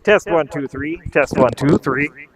Test 1 2 3. Test 1 2 3.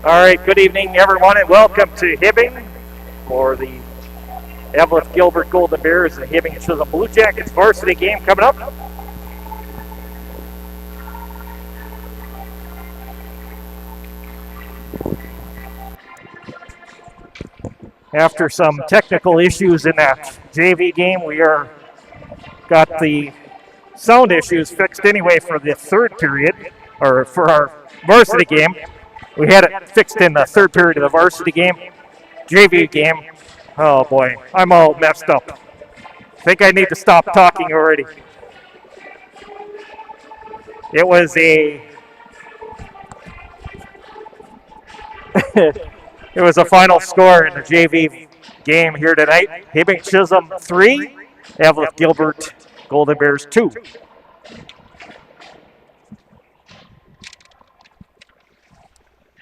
All right, good evening, everyone, and welcome to Hibbing for the Eveleth Gilbert Golden Bears and Hibbing Chisholm Blue Jackets varsity game coming up. After some technical issues in that JV game, we got the sound issues fixed anyway for the third period, or for our varsity game. We had it fixed in the third period of the varsity game. JV game, oh boy, I'm all messed up. I think I need to stop talking already. It was a it was a final score in the JV game here tonight. Hibbing Chisholm 3, Eveleth Gilbert Golden Bears 2.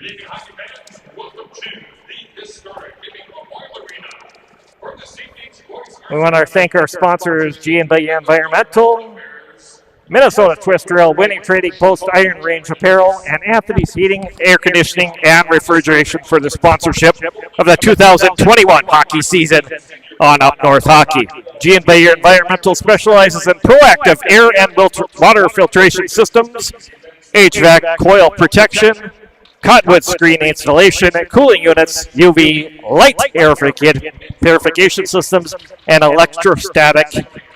Good evening, hockey fans. Welcome to the historic Hibbing Memorial Arena. For the safety sports. We want to thank our sponsors, G&B Environmental, Minnesota Twist Rail, Winning Trading Post, Iron Range Apparel, and Anthony's Heating, Air Conditioning, and Refrigeration for the sponsorship of the 2021 hockey season on Up North Hockey. G&B Environmental specializes in proactive air and water filtration systems, HVAC coil protection, cottonwood screen installation, cooling units, UV light air purification systems, and electrostatic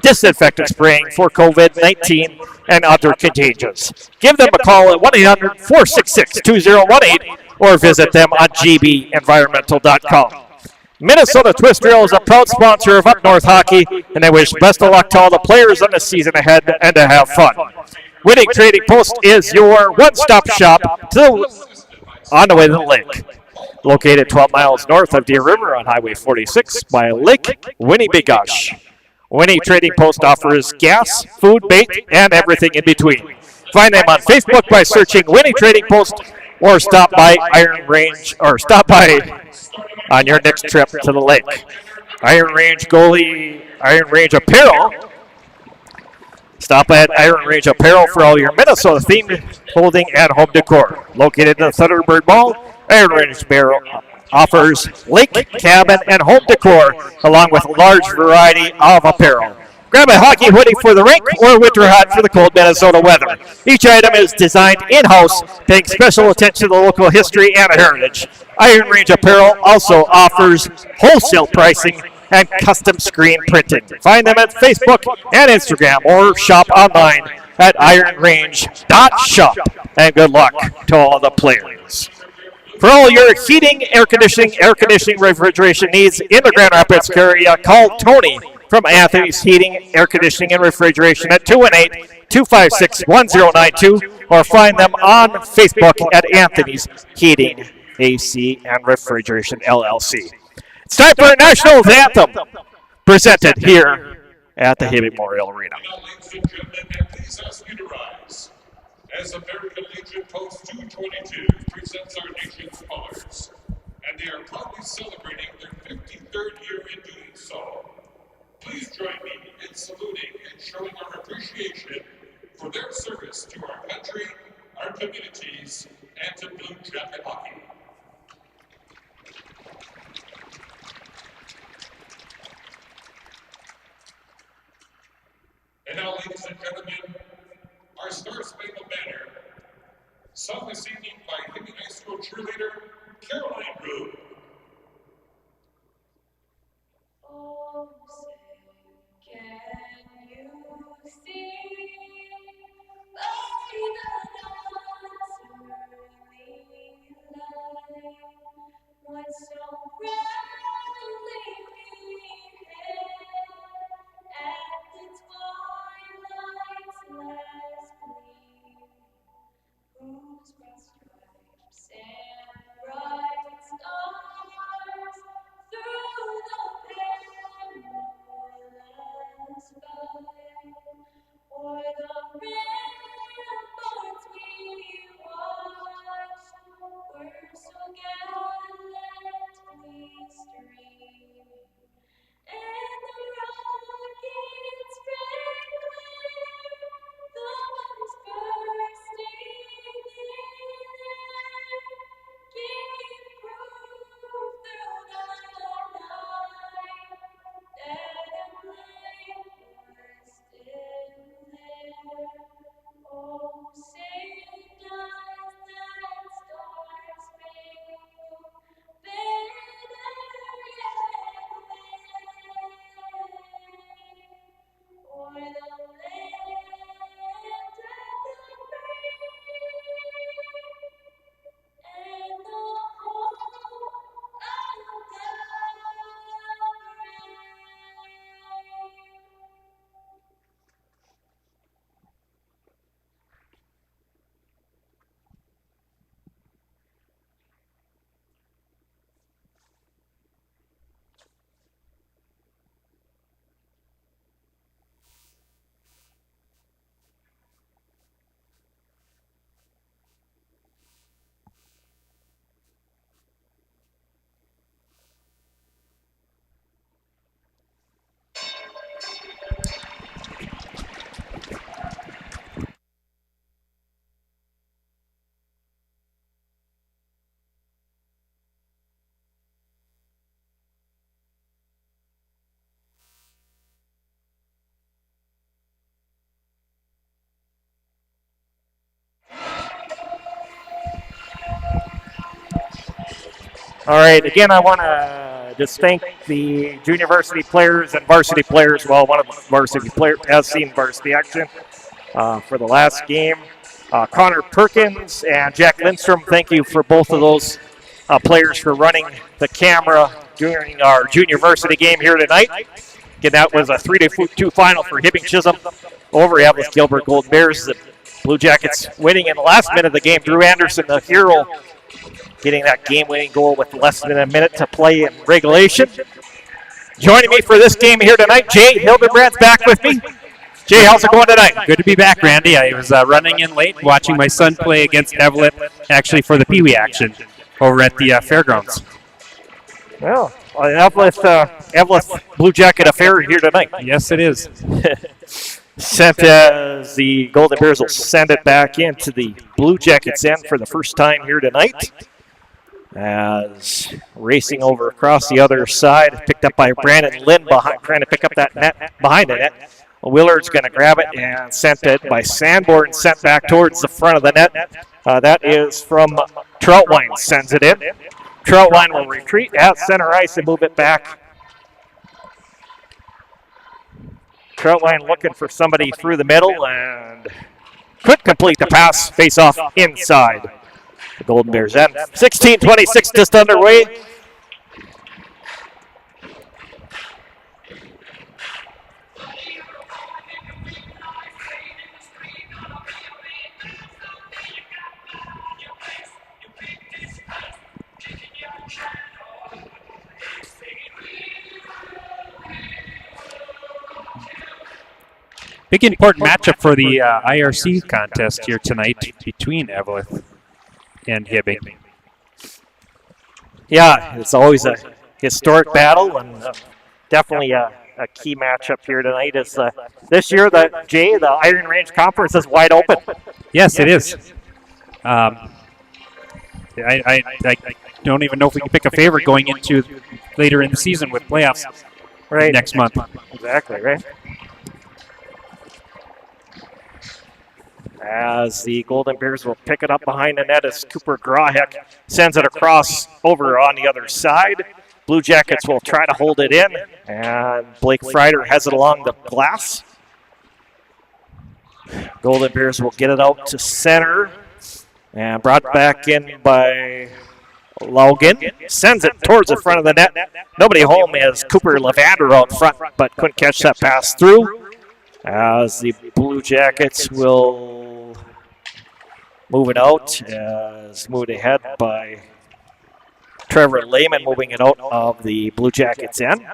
disinfectant spraying for COVID-19 and other contagions. Give them a call at 1-800-466-2018 or visit them on gbeenvironmental.com. Minnesota Twist Rail is a proud sponsor of Up North Hockey, and I wish best of luck to all the players on the season ahead and to have fun. Winning Trading Post is your one-stop shop on the way to the lake. Located 12 miles north of Deer River on Highway 46 by Lake Winnipegosh. Winning Trading Post offers gas, food, bait, and everything in between. Find them on Facebook by searching Winning Trading Post or stop by Iron Range on your next trip to the lake. Iron Range Apparel. Stop at Iron Range Apparel for all your Minnesota-themed clothing and home decor. Located in the Thunderbird Mall, Iron Range Apparel offers lake, cabin, and home decor, along with a large variety of apparel. Grab a hockey hoodie for the rink or a winter hat for the cold Minnesota weather. Each item is designed in-house, paying special attention to the local history and heritage. Iron Range Apparel also offers wholesale pricing and custom screen printing. Find them at Facebook and Instagram or shop online at ironrange.shop. And good luck to all the players. For all your heating, air conditioning, refrigeration needs in the Grand Rapids area, call Tony from Anthony's Heating, Air Conditioning, and Refrigeration at 218-256-1092 or find them on Facebook at Anthony's Heating, AC, and Refrigeration, LLC. It's time for our National Anthem, presented here at the Hibbing Memorial Arena. Now, ladies and gentlemen, may I please ask you to rise as American Legion Post 222 presents our nation's colors, and they are proudly celebrating their 53rd year in doing so. Please join me in saluting and showing our appreciation for their service to our country, our communities, and to Blue Jacket hockey. And now, ladies and gentlemen, our Star-Spangled Banner, sung this evening by Hibbing High School cheerleader Caroline Rue. Oh, say, can you see by the dawn's early light what so proudly we hailed at the twilight's last gleam, whose broad stripes and bright stars through the perilous fight, o'er the ramparts we watched, were so gallantly streaming, and the rockets red glare, the bombs bursting in air, gave proof through the night that a flame was still there. Oh, say does that star-spangled banner yet wave o'er the land of the free and the home of the brave? All right, again, I want to just thank the junior varsity players and varsity players. Well, one of the varsity players has seen varsity action for the last game. Connor Perkins and Jack Lindstrom, thank you for both of those players for running the camera during our junior varsity game here tonight. Again, that was a 3-2 final for Hibbing Chisholm over Eveleth Gilbert Gold Bears. The Blue Jackets winning in the last minute of the game. Drew Anderson, the hero, getting that game-winning goal with less than a minute to play in regulation. Joining me for this game here tonight, Jay Hildebrandt's back with me. Jay, how's it going tonight? Good to be back, Randy. I was running in late, watching my son play against Eveleth, actually for the Pee Wee action over at the fairgrounds. Well, Eveleth Blue Jacket affair here tonight. Yes, it is. Sent as the Golden Bears will send it back into the Blue Jackets end for the first time here tonight. As racing over across the other side, picked up by Brandon Lynn behind, trying to pick up that net behind the net. Willard's going to grab it and sent it by Sanborn, sent back towards the front of the net. That is from Troutwine, sends it in. Troutwine will retreat at center ice and move it back. Troutwine looking for somebody through the middle and could complete the pass, face off inside. The Golden Bears end. 16:26 just underway. Big important matchup for the IRC contest here tonight between Eveleth and Hibbing. Yeah, it's always a historic battle and definitely a key matchup here tonight. Is this year the Iron Range Conference is wide open. Yes, it is. I don't even know if we can pick a favorite going into later in the season with playoffs next month. Exactly, right? As the Golden Bears will pick it up behind the net as Cooper Grahek sends it across over on the other side. Blue Jackets will try to hold it in, and Blake Freider has it along the glass. Golden Bears will get it out to center and brought back in by Logan. Sends it towards the front of the net. Nobody home as Cooper Levander out front, but couldn't catch that pass through. As the Blue Jackets will move it out, as moved ahead by Trevor Lehman, moving it out of the Blue Jackets end.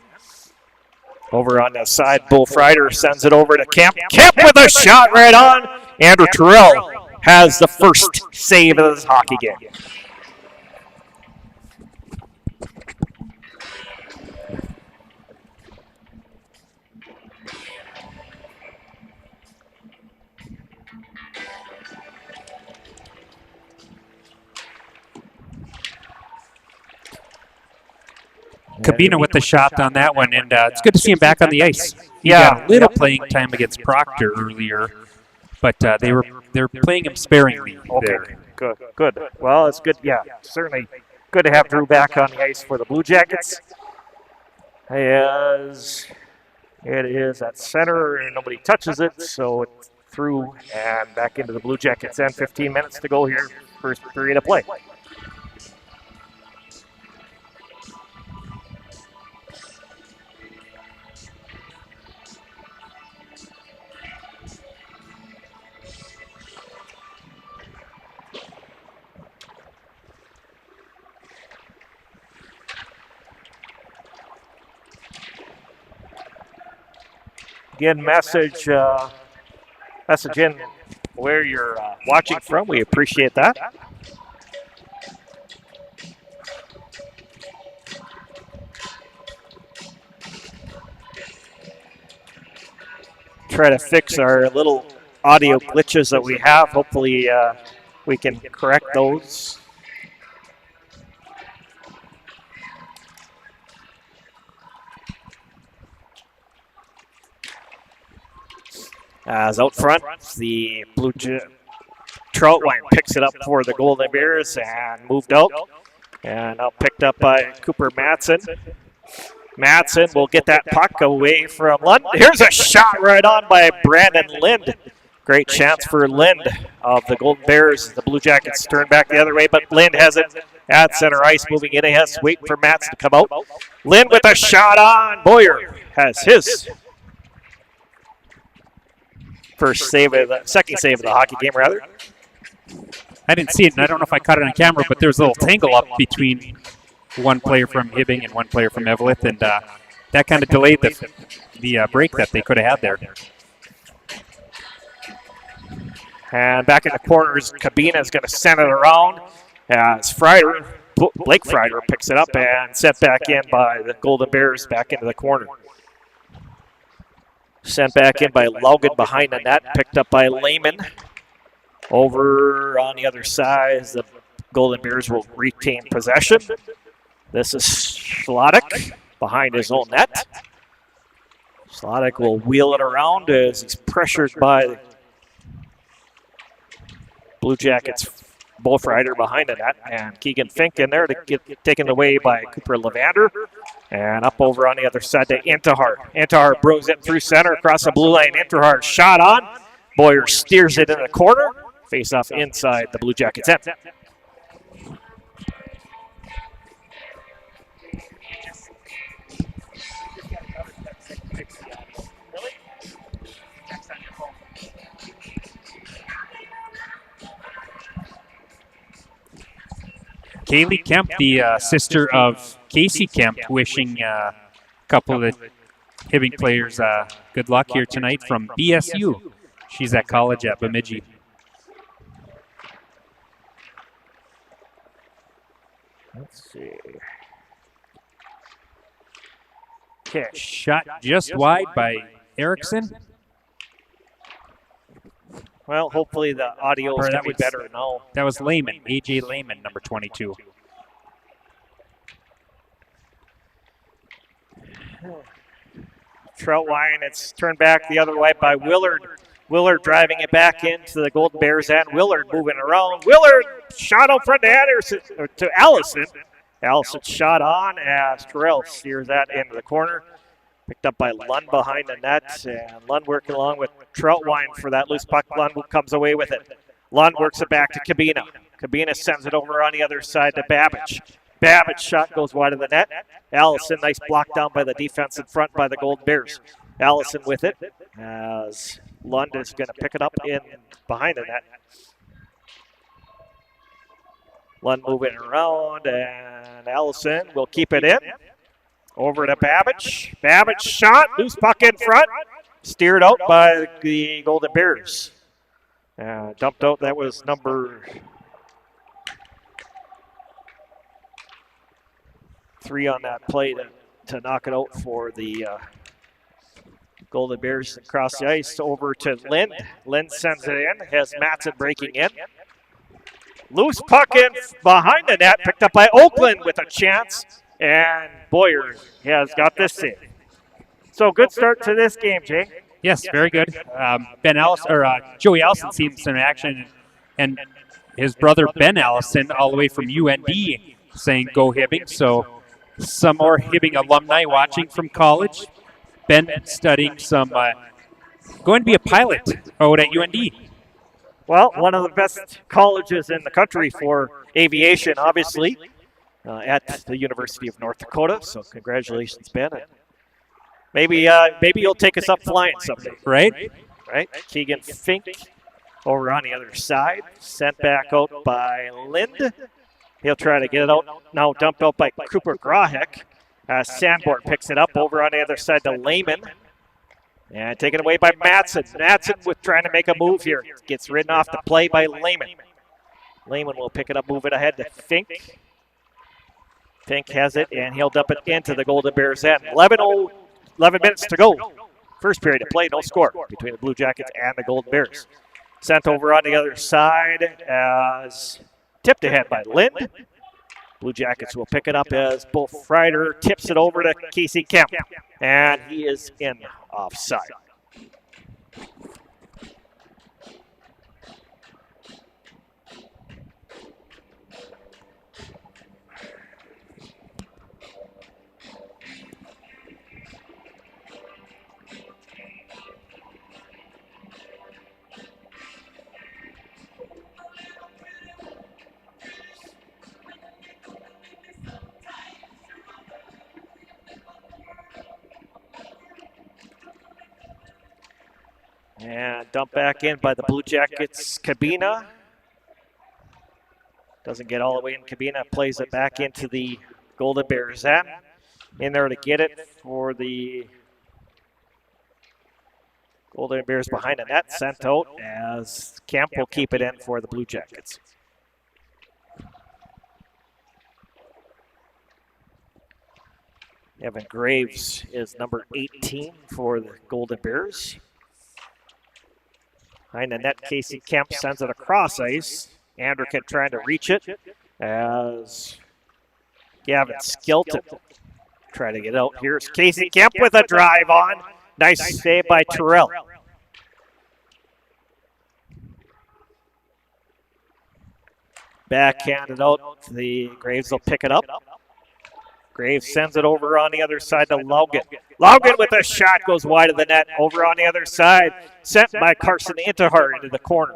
Over on the side, Bull Freider sends it over to Kemp. Kemp with a shot right on. Andrew Terrell has the first save of this hockey game. Cabina with the shot on that one, and it's good to see him back on the ice. He Yeah. got a little playing time against Proctor earlier, but they're playing him sparingly there. Good. Well, it's good. Yeah, certainly good to have Drew back on the ice for the Blue Jackets. As it is at center, and nobody touches it, so it's through and back into the Blue Jackets end. 15 minutes to go here, first period of play. Again, message in where you're watching from. We appreciate that. Try to fix our little audio glitches that we have. Hopefully we can correct those. As out front, the Troutwine picks it up for the Golden Bears and moved out. And now picked up by Cooper Matson. Matson will get that puck away from Lund. Here's a shot right on by Brandon Lind. Great chance for Lind of the Golden Bears. The Blue Jackets turn back the other way, but Lind has it at center ice, moving in. He has to wait for Matson to come out. Lind with a shot on. Boyer has his second save of the hockey game, rather. I didn't see it, and I don't know if I caught it on camera, but there was a little tangle up between one player from Hibbing and one player from Eveleth, and that kind of delayed the break that they could have had there. And back in the corners, Cabina is going to send it around as Blake Freider picks it up and set back in by the Golden Bears back into the corner. Sent back in by Logan behind the net, picked up by Lehman. Over on the other side is the Golden Bears will retain possession. This is Schlottick behind his own net. Schlottick will wheel it around as he's pressured by Blue Jackets Bull Rider behind the net, and Keegan Fink in there to get taken away by Cooper Levander. And up over on the other side to Intihar. Intihar bros it through center across the blue line. Intihar shot on. Boyer steers it in the corner. Face off inside the Blue Jackets end. Kaylee Kemp, the sister of Casey Kemp, wishing a couple of the Hibbing players good luck here tonight from BSU. She's at college at Bemidji. Let's see. Okay, shot just wide by Erickson. Well, hopefully the audio is going to be better now. That was Lehman, A.J. Lehman, number 22. Troutwine, it's turned back the other way by Willard. Willard driving it back into the Golden Bears end. Willard moving around. Willard shot out front to Anderson, or to Allison. Allison shot on as Terrell steers that into the corner. Picked up by Lund behind the net, and Lund working along with Troutwine for that loose puck. Lund comes away with it. Lund works it back to Cabina. Cabina sends it over on the other side to Babbage. Babbage shot goes wide of the net. Allison, nice block down by the defense in front by the Golden Bears. Allison with it as Lund is going to pick it up in behind the net. Lund moving around, and Allison will keep it in. Over to Babbage. Babbage shot, loose puck in front. Steered out by the Golden Bears. Dumped out, that was number 3 on that play to knock it out for the Golden Bears across the ice. Over to Lind. Lind sends it in, has Matson breaking in. Loose puck in behind the net, picked up by Oakland with a chance. And Boyer has got this in. So good start to this game, Jay. Yes, very good. Joey Allison seems in action, and his brother Ben Allison, all the way from UND, saying go Hibbing. So some more Hibbing alumni watching from college. Ben studying some, going to be a pilot out at UND. Well, one of the best colleges in the country for aviation, obviously. At the University of North Dakota, so congratulations, Ben. And maybe you'll take us up flying someday. Right? Keegan Fink over on the other side, sent back out by Lind. He'll try to get it out, now dumped out by Cooper Grahek. Sanborn picks it up over on the other side to Lehman. And taken away by Matson. Matson with trying to make a move here. Gets ridden off the play by Lehman. Lehman will pick it up, move it ahead to Fink. Fink has it, and he'll dump it into the Golden Bears end. 11 minutes to go. First period of play, no score between the Blue Jackets and the Golden Bears. Sent over on the other side as tipped ahead by Lind. Blue Jackets will pick it up as Bull Ryder tips it over to Casey Kemp, and he is in offside. And dumped back in by the Blue Jackets, Cabina. Doesn't get all the way in Cabina, plays it back into the Golden Bears end. In there to get it for the Golden Bears behind the net, sent out as Kemp will keep it in for the Blue Jackets. Evan Graves is number 18 for the Golden Bears. Behind the net, Casey Kemp sends it across ice. Anderkin trying to reach it as Gavin Skelton trying to get out. Here's Casey Kemp with a drive on. Nice save by Terrell. Backhanded out. The Graves will pick it up. Graves sends it over on the other side to Logan. Logan with a shot goes wide of the net. Over on the other side. Sent by Carson Intihar into the corner.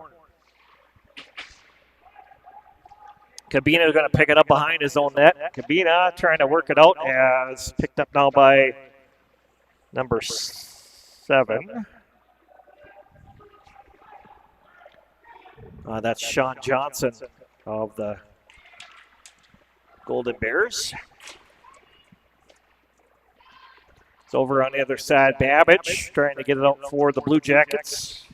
Cabina is going to pick it up behind his own net. Cabina trying to work it out as picked up now by number 7. That's Sean Johnson of the Golden Bears. It's over on the other side. Babbage trying to get it out for the Blue Jackets.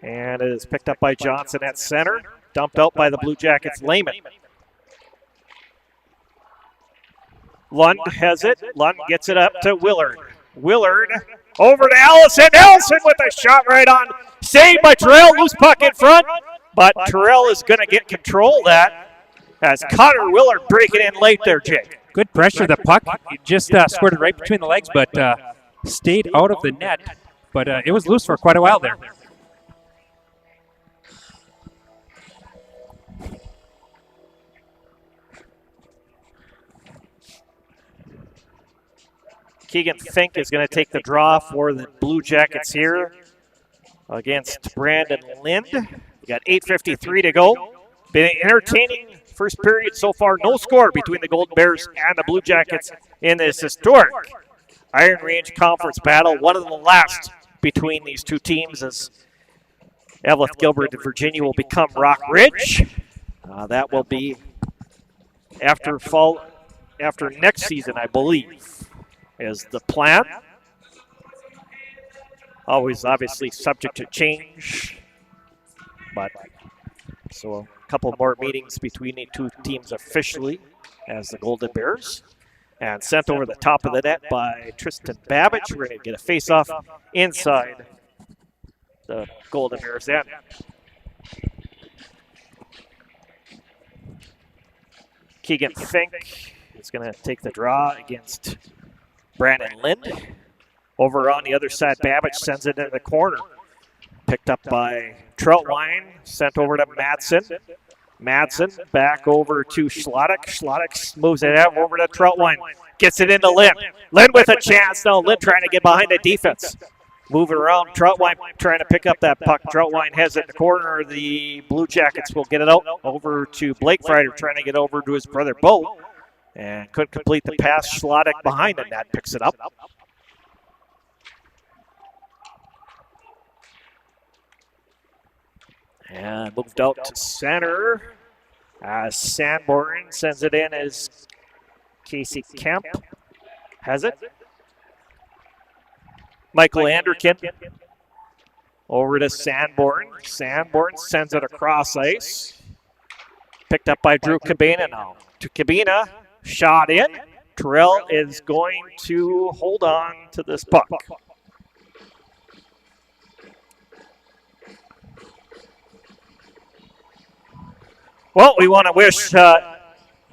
And it is picked up by Johnson at center. Dumped out by the Blue Jackets, Lehman. Lund has it. Lund gets it up to Willard. Willard over to Allison. Allison with a shot right on. Saved by Terrell. Loose puck in front. But Terrell is going to get control of that as Connor Willard breaking in late there, Jake. Good pressure. The puck just squirted right between the legs, but stayed out of the net. But it was loose for quite a while there. Keegan Fink is going to take the draw for the Blue Jackets here against Brandon Lind. We got 8:53 to go. Been an entertaining first period so far. No score between the Golden Bears and the Blue Jackets in this historic Iron Range Conference battle. One of the last between these two teams as Eveleth, Gilbert, and Virginia will become Rock Ridge. That will be after next season, I believe, is the plan. Always obviously subject to change, but so a couple more meetings between the two teams officially as the Golden Bears. And sent over the top of the net by Tristan Babbage. We're going to get a face-off inside the Golden Bears end. Keegan Fink is going to take the draw against Brandon Lind. Over on the other side, Babbage sends it into the corner. Picked up by Troutwine, sent over to Madsen. Madsen back over to Schlottick. Schlottick moves it out over to Troutwine. Gets it into Lind. Lind with a chance now. Lind trying to get behind the defense. Moving around. Troutwine trying to pick up that puck. Troutwine has it in the corner. The Blue Jackets will get it out over to Blake Frieder trying to get over to his brother Bo. And couldn't complete the pass. Schlottick behind the net picks it up. And moved out to center. Sanborn sends it in as Casey Kemp has it. Michael Anderkin over to Sanborn. Sanborn sends it across ice. Picked up by Drew Cabina now. To Cabina, shot in. Terrell is going to hold on to this puck. Well, we want to wish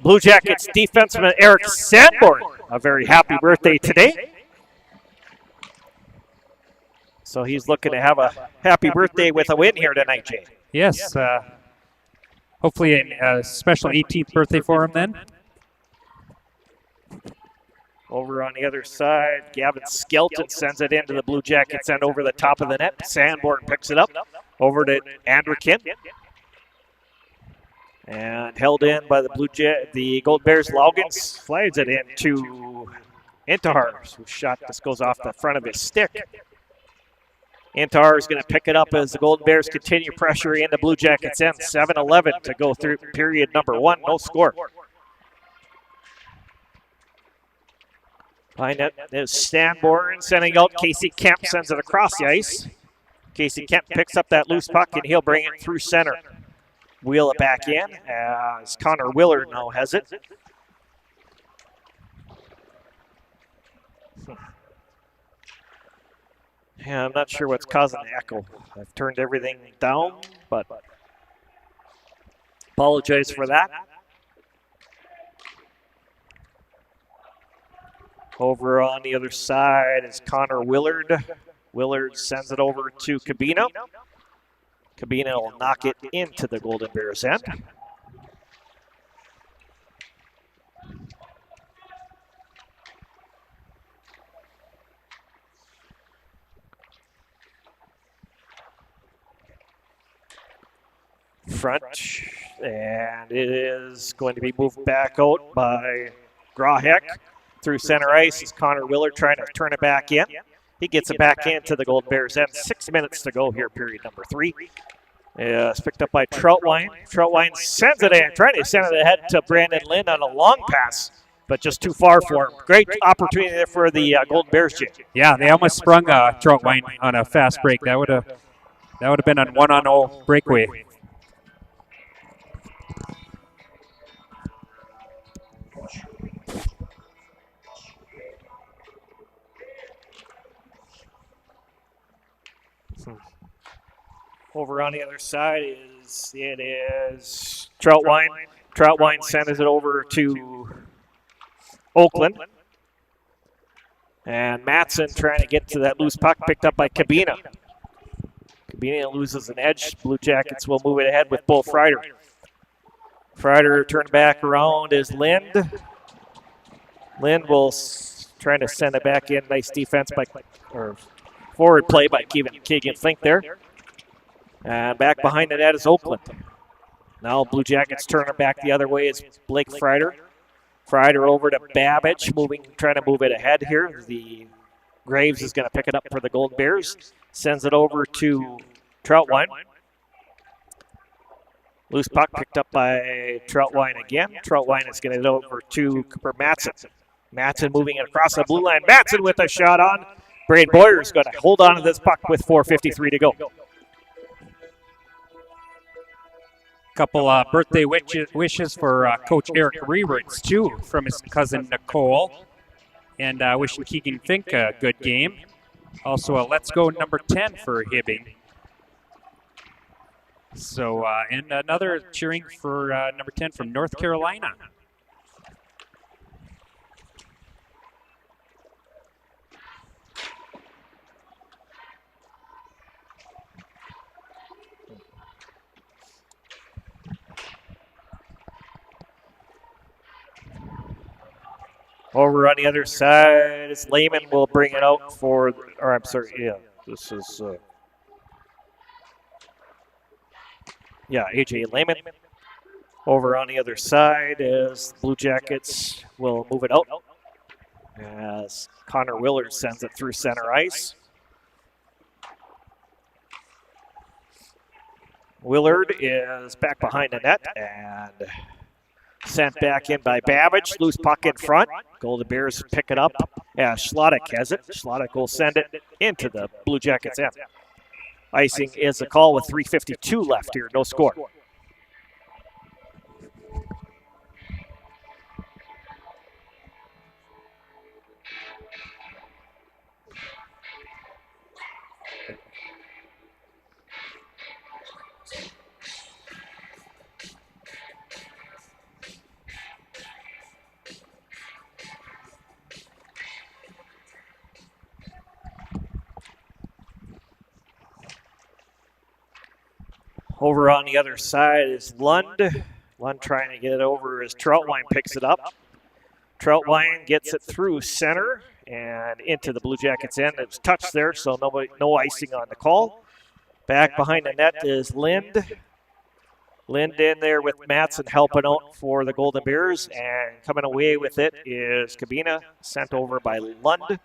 Blue Jackets defenseman Eric Sanborn a very happy birthday today. So he's looking to have a happy birthday with a win here tonight, Jay. Yes. Hopefully a special 18th birthday for him then. Over on the other side, Gavin Skelton sends it into the Blue Jackets and over the top of the net. Sanborn picks it up over to Anderkin. And held in by the Gold Bears. Logan slides it into Intihar, whose shot just goes off the front of his stick. Intihar is going to pick it up as the Golden Bears continue pressuring the Blue Jackets end. 7-11 to go through period number 1. No score. Behind it is Sanborn sending out Casey Kemp, sends it across the ice. Casey Kemp picks up that loose puck and he'll bring it through center. Wheel it back in as Connor Willard now has it. Yeah, I'm not sure what's causing the echo. I've turned everything down, but Apologize for that. Over on the other side is Connor Willard. Willard sends it over to Cabina. Cabina will knock it into the Golden Bears end. Front, and it is going to be moved back out by Grahek through center ice. Is Connor Willard trying to turn it back in. He gets it back into the Golden Bears end. 6 minutes to go here, period number 3. It's picked up by Troutwine. Troutwine sends it in, trying to send it ahead to Brandon Lind on a long pass, but just too far for him. Great opportunity there for the Golden Bears, Jim. Yeah, they almost sprung Troutwine on a fast break. That would have been a 1-on-0 breakaway. Over on the other side is Troutwine. Troutwine sends it over to Oakland. And Matson trying to get to that loose puck, picked up by Cabina. Cabina loses an edge. Blue Jackets will move it ahead with Bull Frieder. Frieder turned back around is Lind. Lind will trying to send it back in. Nice defense by, or forward play by Keegan Fink there. And back behind the net is Oakland. Now Blue Jackets turn it back the other way is Blake Frieder. Frieder over to Babbage, trying to move it ahead here. The Graves is going to pick it up for the Golden Bears. Sends it over to Troutwine. Loose puck picked up by Troutwine again. Troutwine is going to get over to Cooper Matson. Matson moving it across the blue line. Matson with a shot on. Braden Boyer is going to hold on to this puck with 4:53 to go. Couple birthday wishes for Coach Eric Rewerts, too, from his cousin Nicole. And wishing Keegan Fink a good game. Also, let's go number 10 for Hibbing. So, and another cheering for number 10 from North Carolina. Over on the other side, it's Lehman will bring it out for, or I'm sorry, yeah, this is, AJ Lehman. Over on the other side is Blue Jackets will move it out as Connor Willard sends it through center ice. Willard is back behind the net and sent back in by Babbage. Loose puck in front. Golden Bears pick it up as Schlottick has it. Schlottick will send it into the Blue Jackets end. Icing is a call with 3:52 left here. No score. Over on the other side is Lund. Lund trying to get it over as Troutwine picks it up. Troutwine gets it through center and into the Blue Jackets end. It was touched there, so no icing on the call. Back behind the net is Lind. Lind in there with Matson helping out for the Golden Bears, and coming away with it is Cabina, sent over by Lund.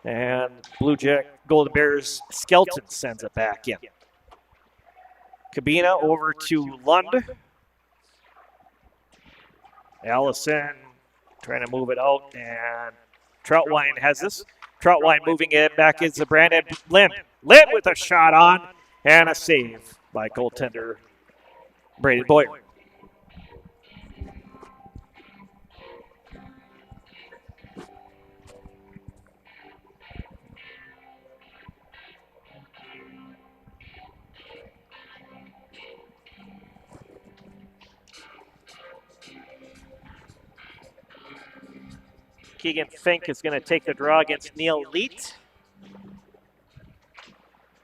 And Golden Bears Skelton sends it back in. Cabina over to Lund. Allison trying to move it out, and Troutwine has this. Troutwine moving it back into Brandon Lind. Lind with a shot on, and a save by goaltender Brady Boyer. Keegan Fink is going to take the draw against Neil Leet.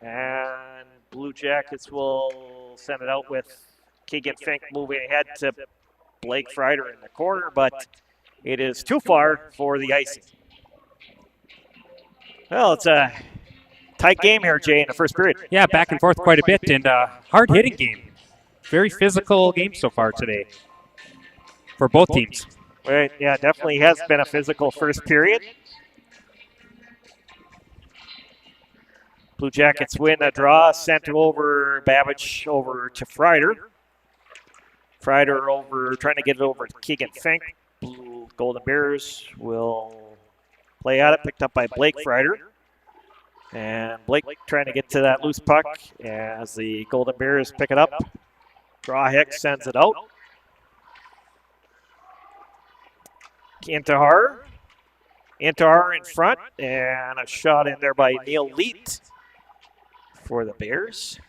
And Blue Jackets will send it out with Keegan Fink moving ahead to Blake Freider in the corner, but it is too far for the icing. Well, it's a tight game here, Jay, in the first period. Yeah, back and forth quite a bit, and hard-hitting game. Very physical game so far today for both teams. Right, yeah, definitely has been a physical first period. Blue Jackets win a draw, sent over Babbage over to Freider. Freider over, trying to get it over to Keegan Fink. Blue Golden Bears will play at it, picked up by Blake Freider. And Blake trying to get to that loose puck as the Golden Bears pick it up. Draw Hicks sends it out. Intihar in front, and a shot in there by Neil Leet for the Bears.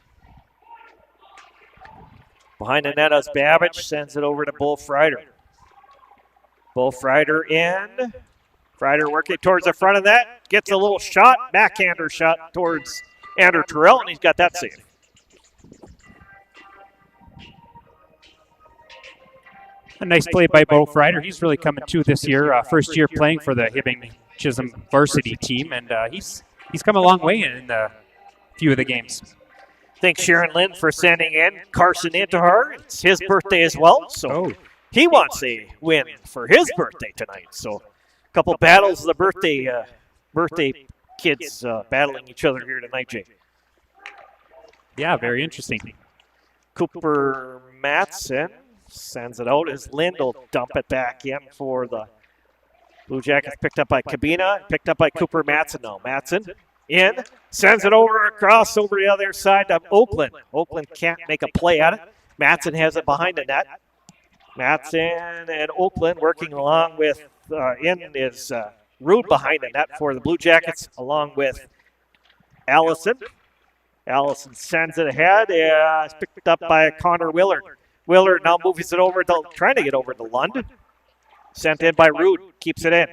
Behind the net is Babbage, sends it over to Bull Freider. Bull Freider in. Freider working towards the front of that, gets a little shot, backhander shot towards Andrew Terrell, and he's got that save. A nice play by Bo Freider. He's really coming to this year. First year playing for the Hibbing Chisholm varsity team, and he's come a long way in a few of the games. Thanks Sharon Lynn for sending in Carson Intihar. It's his birthday as well, so he wants a win for his birthday tonight. So a couple battles of the birthday kids battling each other here tonight, Jay. Yeah, very interesting. Cooper Matson sends it out as Lind will dump it back in for the Blue Jackets. Picked up by Cabina, picked up by Cooper Matson now. Matson in, sends it over across over the other side to Oakland. Oakland can't make a play at it. Matson has it behind the net. Matson and Oakland working along with, in is Rude behind the net for the Blue Jackets along with Allison. Allison sends it ahead. It's picked up by Connor Willard. Willard now moves it over, trying to get over to Lund. Sent in by Rude, keeps it in.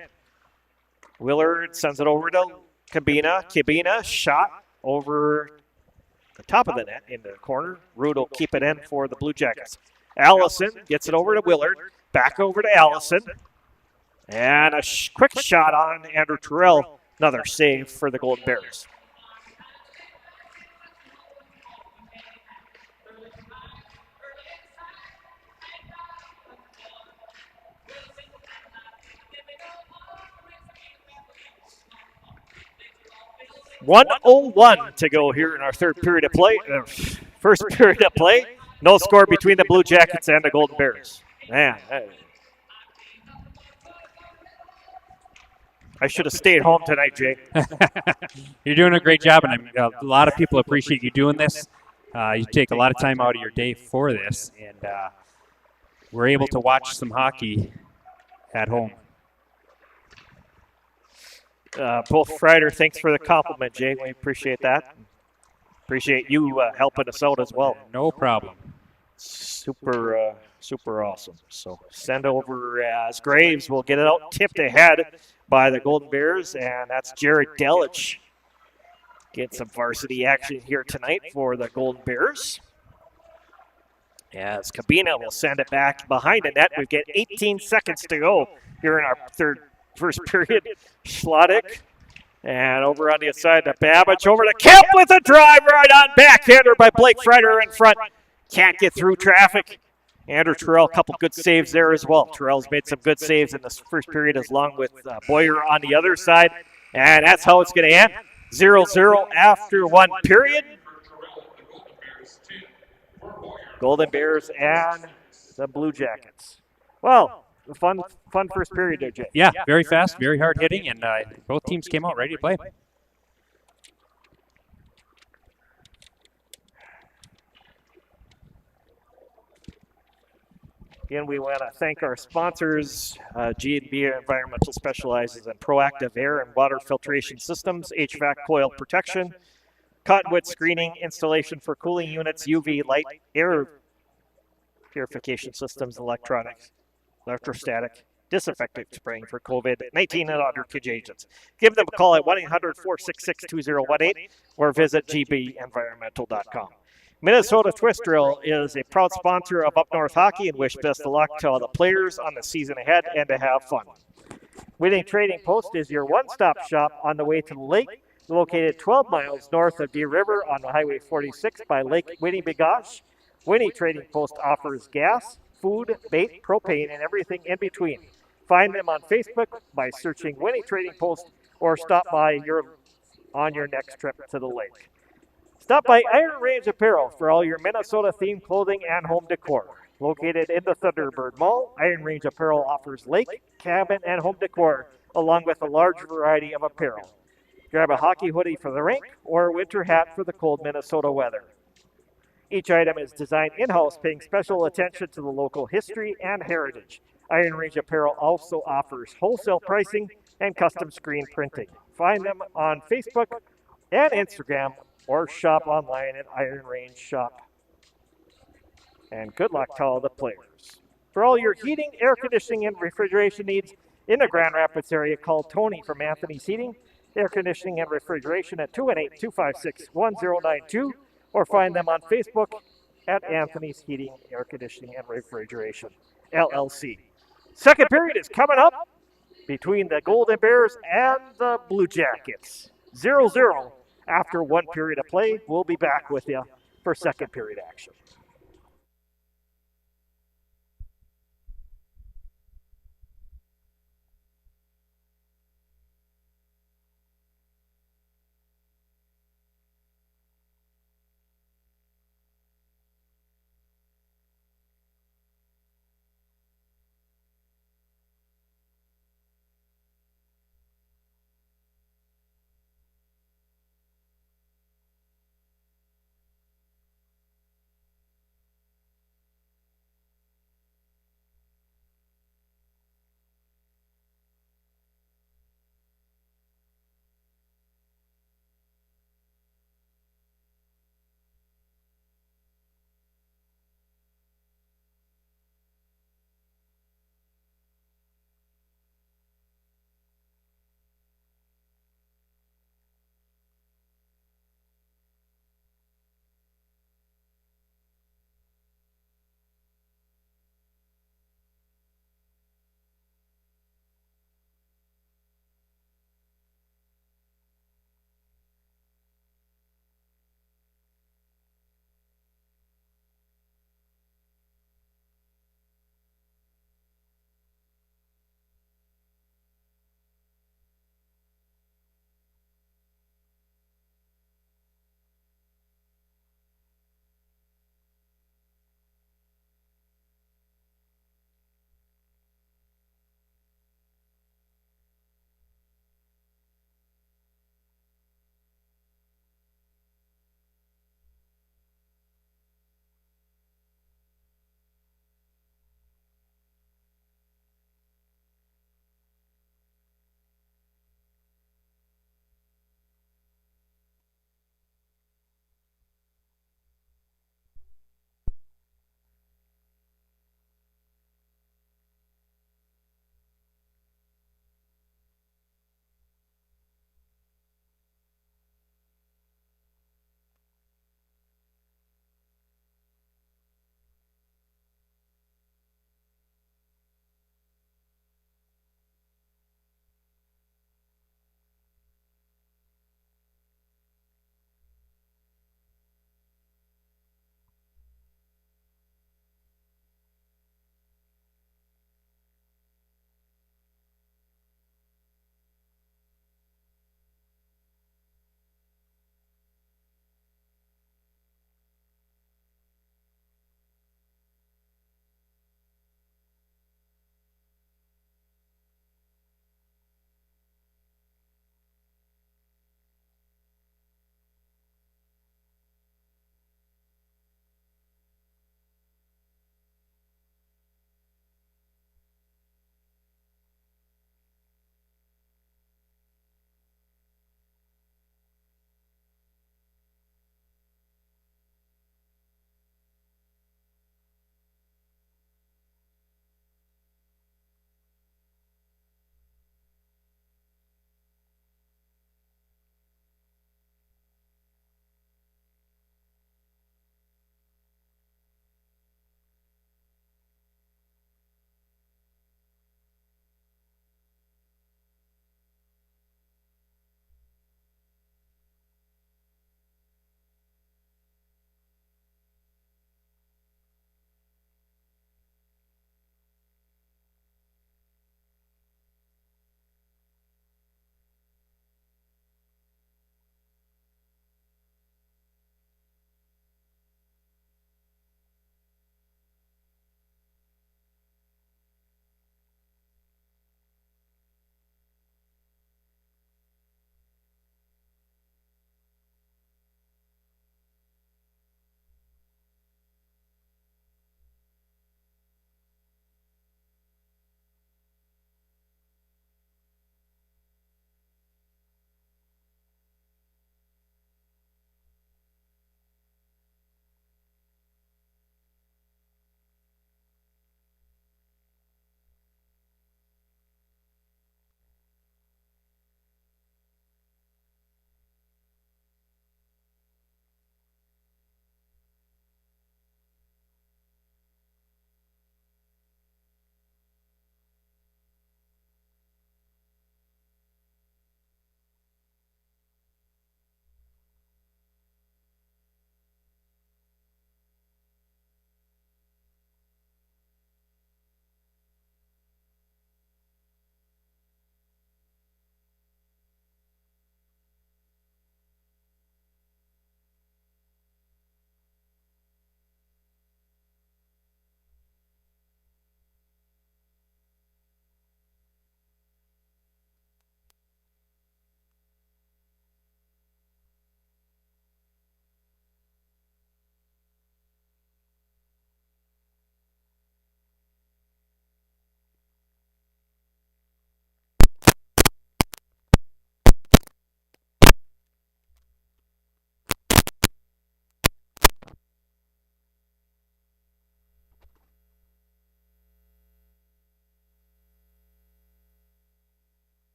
Willard sends it over to Cabina. Cabina shot over the top of the net in the corner. Rude will keep it in for the Blue Jackets. Allison gets it over to Willard, back over to Allison. And a quick shot on Andrew Terrell. Another save for the Golden Bears. .101 to go here in our third period of play. First period of play. No score between the Blue Jackets and the Golden Bears. Man, I should have stayed home tonight, Jay. You're doing a great job, and a lot of people appreciate you doing this. You take a lot of time out of your day for this, and we're able to watch some hockey at home. Both Freider, thanks for the compliment, Jay. We appreciate that. Appreciate you helping us out as well. No problem. Super awesome. So send over as Graves will get it out, tipped ahead by the Golden Bears, and that's Jared Delich. Get some varsity action here tonight for the Golden Bears. As Cabina will send it back behind the net. We get 18 seconds to go here in our first period. Schlottick. And over on the side to Babbage. Over to Kemp with a drive right on backhander by Blake Freider in front. Can't get through traffic. Andrew Terrell, a couple good saves there as well. Terrell's made some good saves in this first period along with Boyer on the other side. And that's how it's going to end. 0-0 after one period. Golden Bears and the Blue Jackets. Well, a fun first period there, Jay. Yeah, very fast, very hard hitting, and both teams came out ready to play. Again, we want to thank our sponsors. G&B Environmental specializes in proactive air and water filtration systems, HVAC coil protection, Cottonwood screening, installation for cooling units, UV light, air purification systems, electronics, electrostatic disinfectant spraying for COVID-19 and other contagions. Give them a call at 1-800-466-2018 or visit gbenvironmental.com. Minnesota Twist Drill is a proud sponsor of Up North Hockey and wish best of luck to all the players on the season ahead and to have fun. Winning Trading Post is your one-stop shop on the way to the lake, located 12 miles north of Deer River on Highway 46 by Lake Winnipegosh. Winnie Trading Post offers gas, food, bait, propane, and everything in between. Find them on Facebook by searching Winnie Trading Post or stop by on your next trip to the lake. Stop by Iron Range Apparel for all your Minnesota-themed clothing and home decor. Located in the Thunderbird Mall, Iron Range Apparel offers lake, cabin, and home decor, along with a large variety of apparel. Grab a hockey hoodie for the rink or a winter hat for the cold Minnesota weather. Each item is designed in-house, paying special attention to the local history and heritage. Iron Range Apparel also offers wholesale pricing and custom screen printing. Find them on Facebook and Instagram or shop online at Iron Range Shop. And good luck to all the players. For all your heating, air conditioning, and refrigeration needs in the Grand Rapids area, call Tony from Anthony's Heating, Air Conditioning, and Refrigeration at 218-256-1092 or find them on Facebook at Anthony's Heating, Air Conditioning, and Refrigeration, LLC. Second period is coming up between the Golden Bears and the Blue Jackets. 0-0 after one period of play. We'll be back with you for second period action.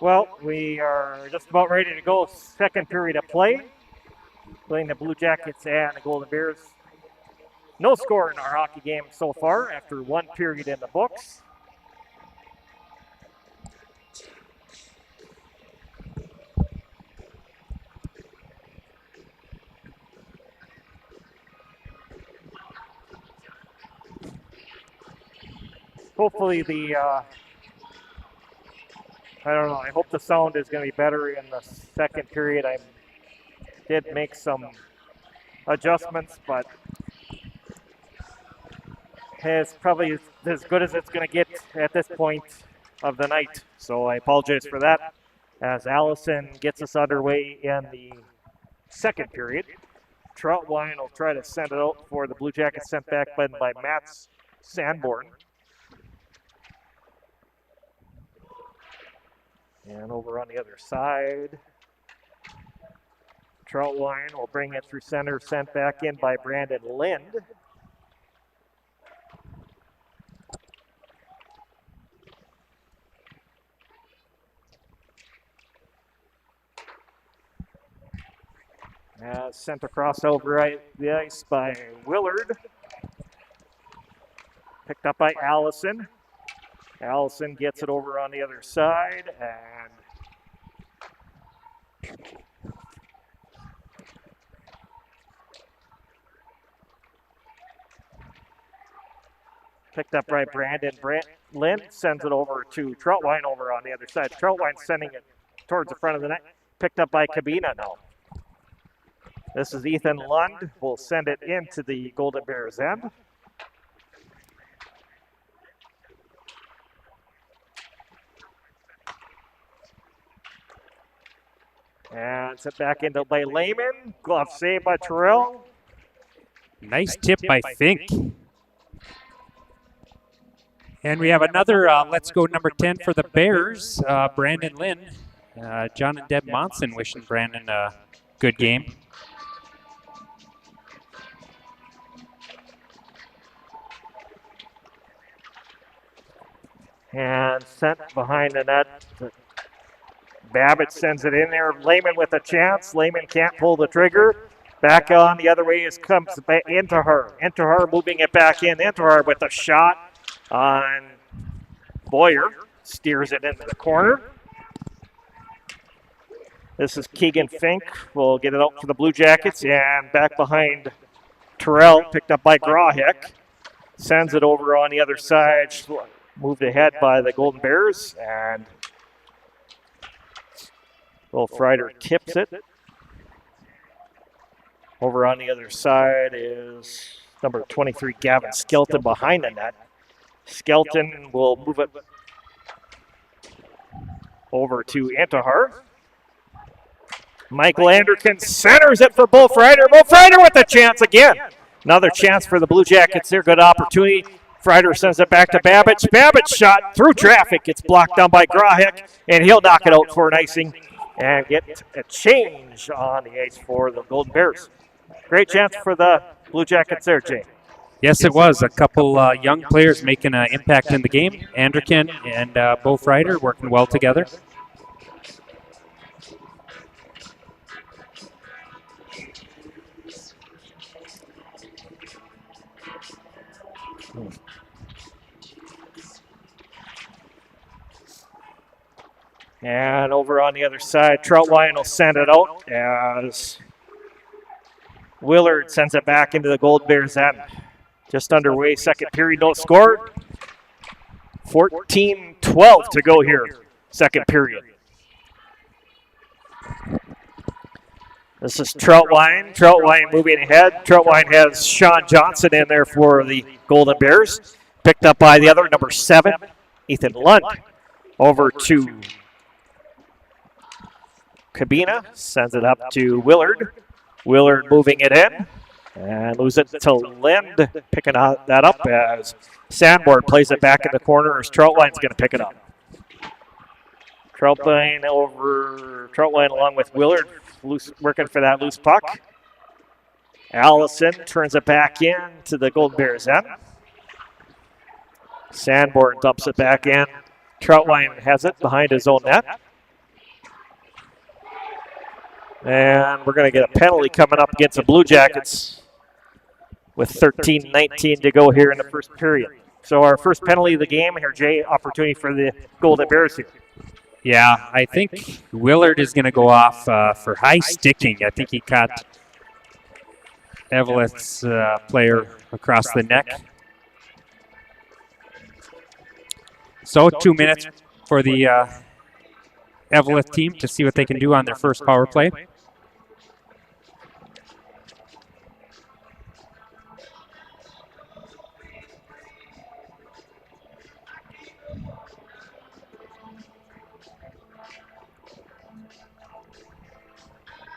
Well, we are just about ready to go. Second period of play. Playing the Blue Jackets and the Golden Bears. No score in our hockey game so far after one period in the books. Hopefully I don't know, I hope the sound is going to be better in the second period. I did make some adjustments, but it's probably as good as it's going to get at this point of the night. So I apologize for that as Allison gets us underway in the second period. Troutwine will try to send it out for the Blue Jackets, sent back by Matt Sanborn. And over on the other side, Troutwine will bring it through center, sent back in by Brandon Lind. Sent across over the ice by Willard. Picked up by Allison. Allison gets it over on the other side and picked up by Brandon Lind, sends it over to Troutwine over on the other side. Troutwine sending it towards the front of the net. Picked up by Cabina now. This is Ethan Lund. Will send it into the Golden Bears end. And sent back into by Lehman. Glove save by Terrell. Nice tip by Fink. And we have another Let's Go number 10 for the Bears, Brandon Lynn. John and Deb Monson wishing Brandon a good game. And sent behind the net. Babbitt sends it in there. Lehman with a chance. Lehman can't pull the trigger. Back on the other way comes into her. Into her, moving it back in. Into her with a shot on Boyer. Steers it into the corner. This is Keegan Fink. We'll get it out for the Blue Jackets. And back behind Terrell, picked up by Grawhick. Sends it over on the other side. Moved ahead by the Golden Bears. And Will Freider tips it. Over on the other side is number 23, Gavin Skelton behind the net. Skelton will move it over to Antahar. Michael Anderkin centers it for Bo Freider. Bo Freider with a chance again. Another chance for the Blue Jackets there. Good opportunity. Freider sends it back to Babbage. Babbitt's shot through traffic. Gets blocked down by Grawhick, and he'll knock it out for an icing and get a change on the ice for the Golden Bears. Great chance for the Blue Jackets there, Jay. Yes, it was. A couple young players making an impact in the game. Anderkin and Bo Freider working well together. And over on the other side, Troutwine will send it out as Willard sends it back into the Gold Bears end. Just underway, second period, no score. 14-12 to go here, second period. This is Troutwine. Troutwine moving ahead. Troutwine has Sean Johnson in there for the Golden Bears. Picked up by the other, number 7, Ethan Lund. Over to Cabina, sends it up to Willard. Willard moving it in and lose it to Lind, picking that up as Sanborn plays it back in the corner as Troutwine's going to pick it up. Troutwine along with Willard, working for that loose puck. Allison turns it back in to the Golden Bears end. Sanborn dumps it back in. Troutwine has it behind his own net. And we're going to get a penalty coming up against the Blue Jackets with 13:19 to go here in the first period. So our first penalty of the game here, Jay, opportunity for the Golden Bears here. Yeah, I think Willard is going to go off for high sticking. I think he caught Eveleth's player across the neck. So 2 minutes for the Eveleth team to see what they can do on their first power play.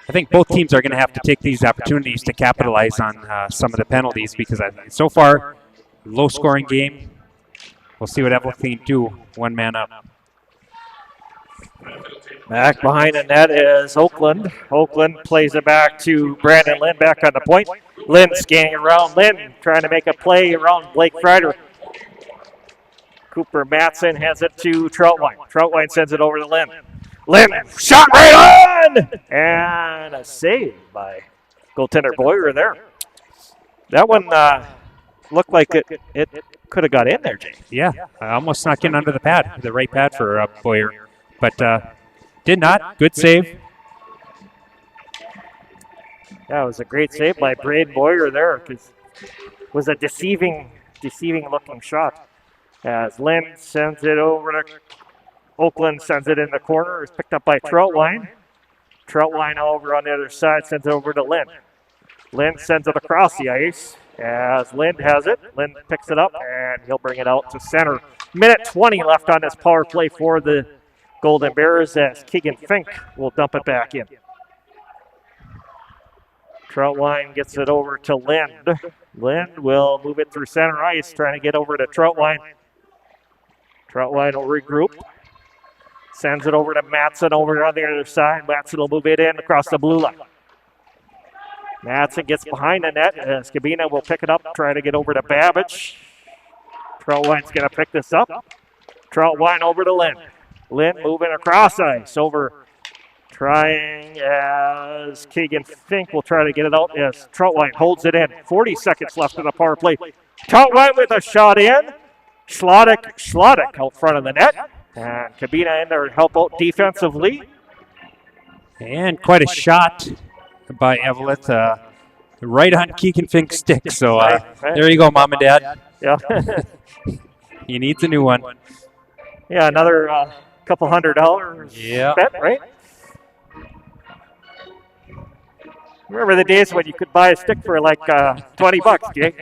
I think both teams are going to have to take these opportunities to capitalize on some of the penalties because so far, low-scoring game. We'll see what Eveleth can do, one man up. Back behind the net is Oakland. Oakland plays it back to Brandon Lynn back on the point. Lynn scanning around. Lynn trying to make a play around Blake Frieder. Cooper Matson has it to Troutwine. Troutwine sends it over to Lynn. Lynn, shot right on! And a save by goaltender Boyer there. That one looked like it could have got in there, Jay. Yeah, I almost snuck in under the pad, the right pad for Boyer. But did not. Good save. Yeah, it was a great save by Braden Boyer there. It was a deceiving looking shot. As Lynn sends it over to Oakland, sends it in the corner. It's picked up by Troutwine. Troutwine over on the other side sends it over to Lynn. Lynn sends it across the ice as Lynn has it. Lynn picks it up and he'll bring it out to center. Minute 20 left on this power play for the Golden Bears as Keegan Fink will dump it back in. Troutwine gets it over to Lind. Lind will move it through center ice, trying to get over to Troutwine. Troutwine will regroup. Sends it over to Matson over on the other side. Matson will move it in across the blue line. Matson gets behind the net. Skabina will pick it up, try to get over to Babbage. Troutwine's going to pick this up. Troutwine over to Lind. Lind moving across ice over, trying as Keegan Fink will try to get it out as Troutwine holds it in. 40 seconds left in the power play. Troutwine with a shot in. Schlottick out front of the net. And Kabina in there to help out defensively. And quite a shot by Eveleth. Right on Keegan Fink's stick. So there you go, Mom and Dad. Yeah. He needs a new one. Yeah, another couple $100 spent, right? Remember the days when you could buy a stick for like $20, Jay?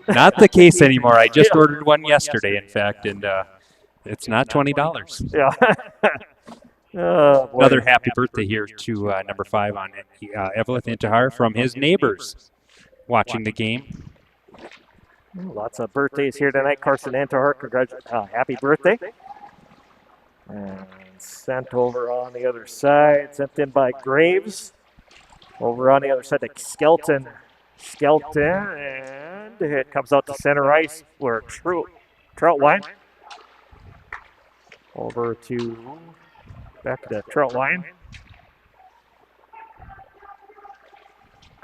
Not the case anymore. I just ordered one yesterday, in fact, and it's not $20. Yeah. Oh, another happy birthday here to number 5 on Eveleth Intihar from his neighbors watching the game. Lots of birthdays here tonight. Carson Intihar, happy birthday. And sent over on the other side, sent in by Graves. Over on the other side to Skelton, and it comes out to center ice where Troutwine. Over to, back to Troutwine.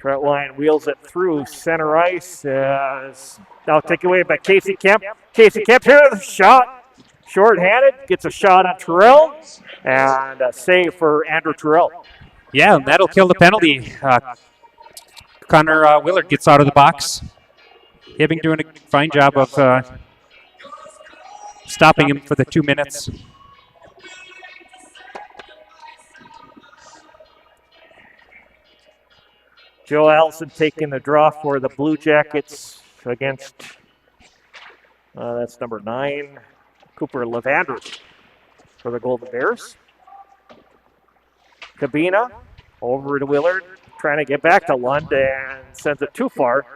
Troutwine wheels it through center ice. Now taken away by Casey Kemp. Casey Kemp here with a shot. Short-handed, gets a shot on Terrell, and a save for Andrew Terrell. Yeah, that'll kill the penalty. Connor Willard gets out of the box. Hibbing doing a fine job of stopping him for the 2 minutes. Joe Allison taking the draw for the Blue Jackets against, that's number 9, Cooper Levander for the Golden Bears. Kabina over to Willard, trying to get back to Lund and sends it too far.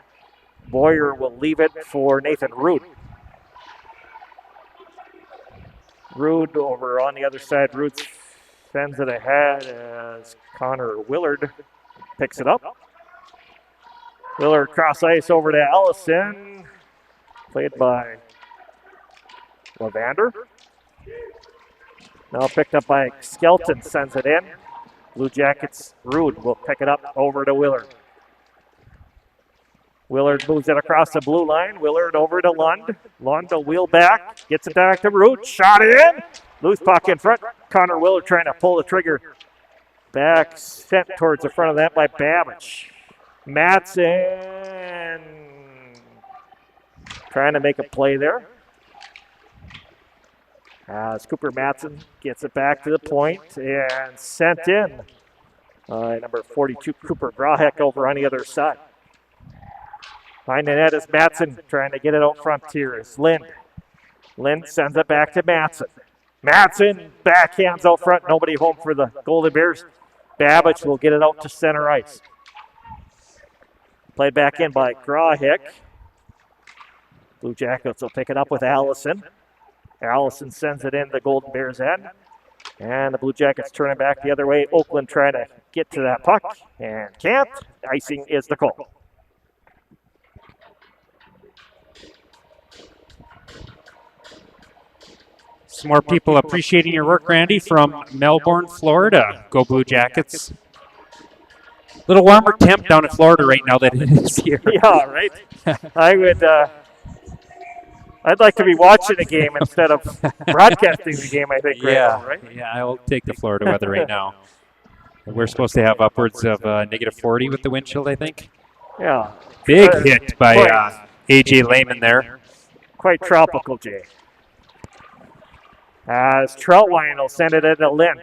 Boyer will leave it for Nathan Rude. Rude over on the other side. Rude sends it ahead as Connor Willard picks it up. Willard cross ice over to Allison. Played by Levander. Now picked up by Skelton, sends it in. Blue Jackets, Rude will pick it up over to Willard. Willard moves it across the blue line. Willard over to Lund. Lund will wheel back, gets it back to Rude. Shot in. Loose puck in front. Connor Willard trying to pull the trigger. Back sent towards the front of that by Babbage. Matson trying to make a play there. As Cooper Matson gets it back to the point and sent in. Number 42, Cooper Grahek over on the other side. Behind the net is Matson trying to get it out front here is Lind. Lind sends it back to Matson. Matson backhands out front. Nobody home for the Golden Bears. Babbage will get it out to center ice. Played back in by Grahek. Blue Jackets will pick it up with Allison. Allison sends it in the Golden Bears end. And the Blue Jackets turn it back the other way. Oakland trying to get to that puck and can't. Icing is the call. Some more people appreciating your work, Randy, from Melbourne, Florida. Go Blue Jackets. Little warmer temp down in Florida right now than it is here. Yeah, right. I'd like to be watching the game instead of broadcasting the game, I think, right now, right? Yeah, I'll take the Florida weather right now. We're supposed to have upwards of negative 40 with the wind chill, I think. Yeah. Big hit by A.J. Lehman there. Quite tropical, Jay. As Troutwine will send it into Lynn.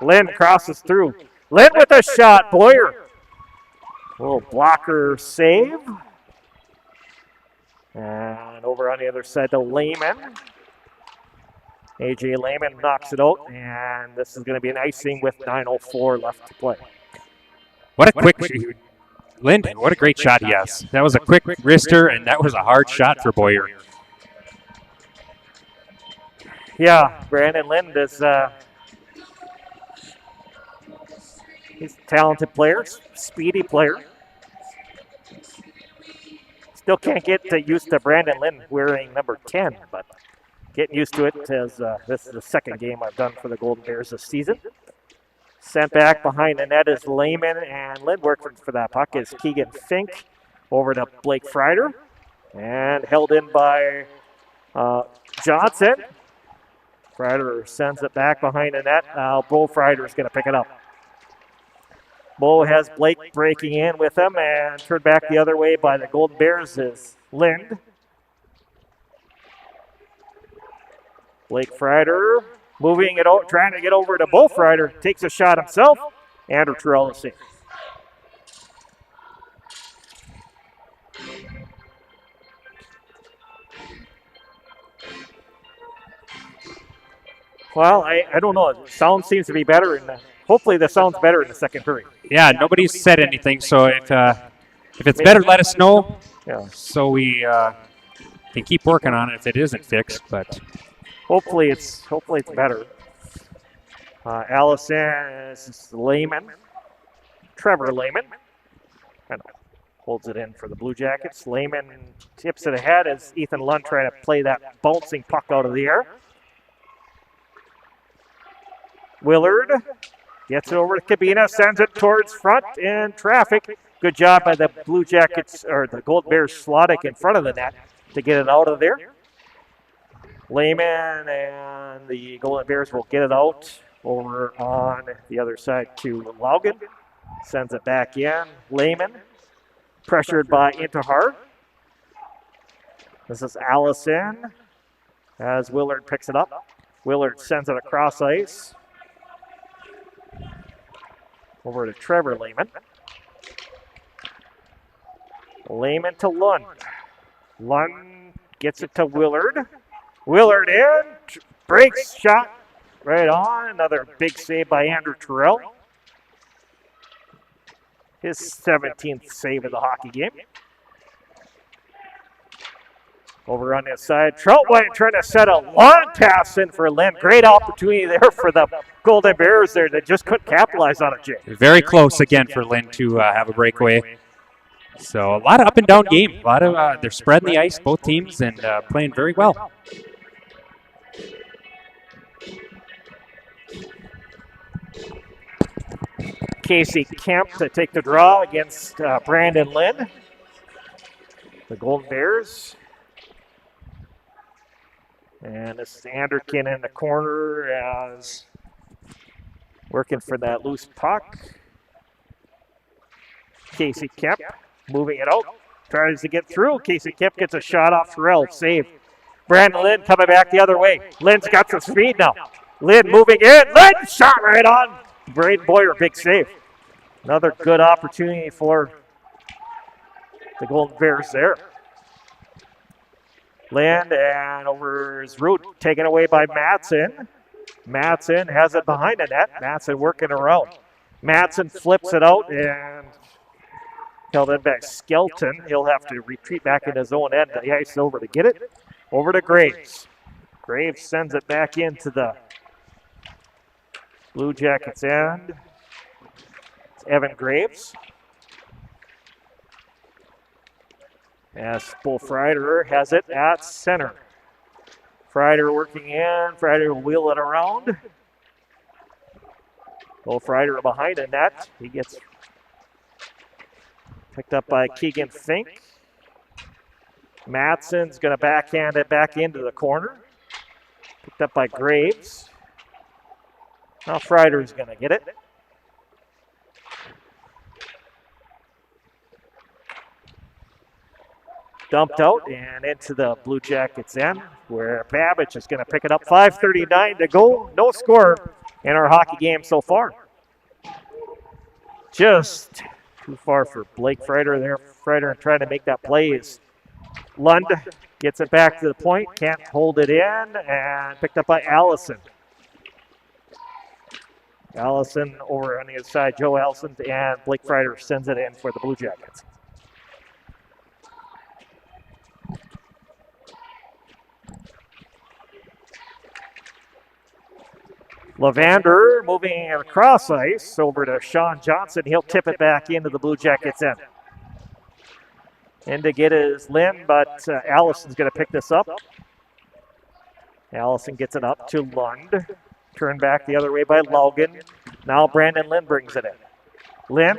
Lynn crosses through. Lynn with a shot. Boyer. Little blocker save. And over on the other side to Lehman. A.J. Lehman knocks it out, and this is going to be an icing with 9:04 left to play. What a quick shoot. Linden, what a great shot he has. That was a quick wrister, and that was a hard shot for Boyer. Yeah, Brandon Lind is he's a talented player, speedy player. Still can't get used to Brandon Lind wearing number 10, but getting used to it as this is the second game I've done for the Golden Bears this season. Sent back behind the net is Lehman, and Lind working for that puck is Keegan Fink over to Blake Freider, and held in by Johnson. Freider sends it back behind the net. Bo Freider is going to pick it up. Bo has Blake breaking in with him, and turned back the other way by the Golden Bears is Lind. Blake Freider moving it out, trying to get over to Bo Freider. Takes a shot himself. Andrew Terrell is safe. Well, I don't know. The sound seems to be better. Hopefully the sound's better in the second period. Yeah, nobody's said anything, so if it's better, let us know. Yeah. So we can keep working on it if it isn't fixed. But hopefully it's better. Allison is Lehman. Trevor Lehman. Kind of holds it in for the Blue Jackets. Lehman tips it ahead as Ethan Lund trying to play that bouncing puck out of the air. Willard gets it over to Cabina, sends it towards front in traffic. Good job by the Blue Jackets, or the Gold Bears Slottick in front of the net to get it out of there. Lehman and the Golden Bears will get it out over on the other side to Laugen. Sends it back in. Lehman pressured by Intihar. This is Allison as Willard picks it up. Willard sends it across ice. Over to Trevor Lehman. Lehman to Lund. Lund gets it to Willard. Willard in. Breaks shot right on. Another big save by Andrew Terrell. His 17th save of the hockey game. Over on the side, Troutwine trying to set a long pass in for Lynn. Great opportunity there for the Golden Bears there. They just couldn't capitalize on it, Jay. Very close again for Lynn to have a breakaway. So a lot of up and down game. A lot of they're spreading the ice, both teams, and playing very well. Casey Kemp to take the draw against Brandon Lynn. The Golden Bears. And this is Anderkin in the corner as working for that loose puck. Casey Kemp moving it out. Tries to get through. Casey Kemp gets a shot off Terrell. Save. Brandon Lynn coming back the other way. Lynn's got some speed now. Lynn moving in. Lynn shot right on. Braden Boyer, big save. Another good opportunity for the Golden Bears there. Lynn and over his route, taken away by Matson. Matson has it behind the net. Matson working around. Matson flips it out and held in back. Skelton, he'll have to retreat back in his own end of the ice over to get it. Over to Graves. Graves sends it back into the Blue Jackets end. It's Evan Graves. As Bo Freider has it at center. Freider working in. Freider will wheel it around. Bo Freider behind the net. He gets picked up by Keegan Fink. Matson's going to backhand it back into the corner. Picked up by Graves. Now Freider's going to get it. Dumped out and into the Blue Jackets end where Babbage is going to pick it up. 5:39 to go. No score in our hockey game so far. Just too far for Blake Freider there. Freider trying to make that play is Lund gets it back to the point. Can't hold it in and picked up by Allison. Allison over on the other side. Joe Allison and Blake Freider sends it in for the Blue Jackets. Levander moving across ice over to Sean Johnson. He'll tip it back into the Blue Jackets end. In to get his Lynn, but Allison's going to pick this up. Allison gets it up to Lund. Turned back the other way by Logan. Now Brandon Lynn brings it in. Lynn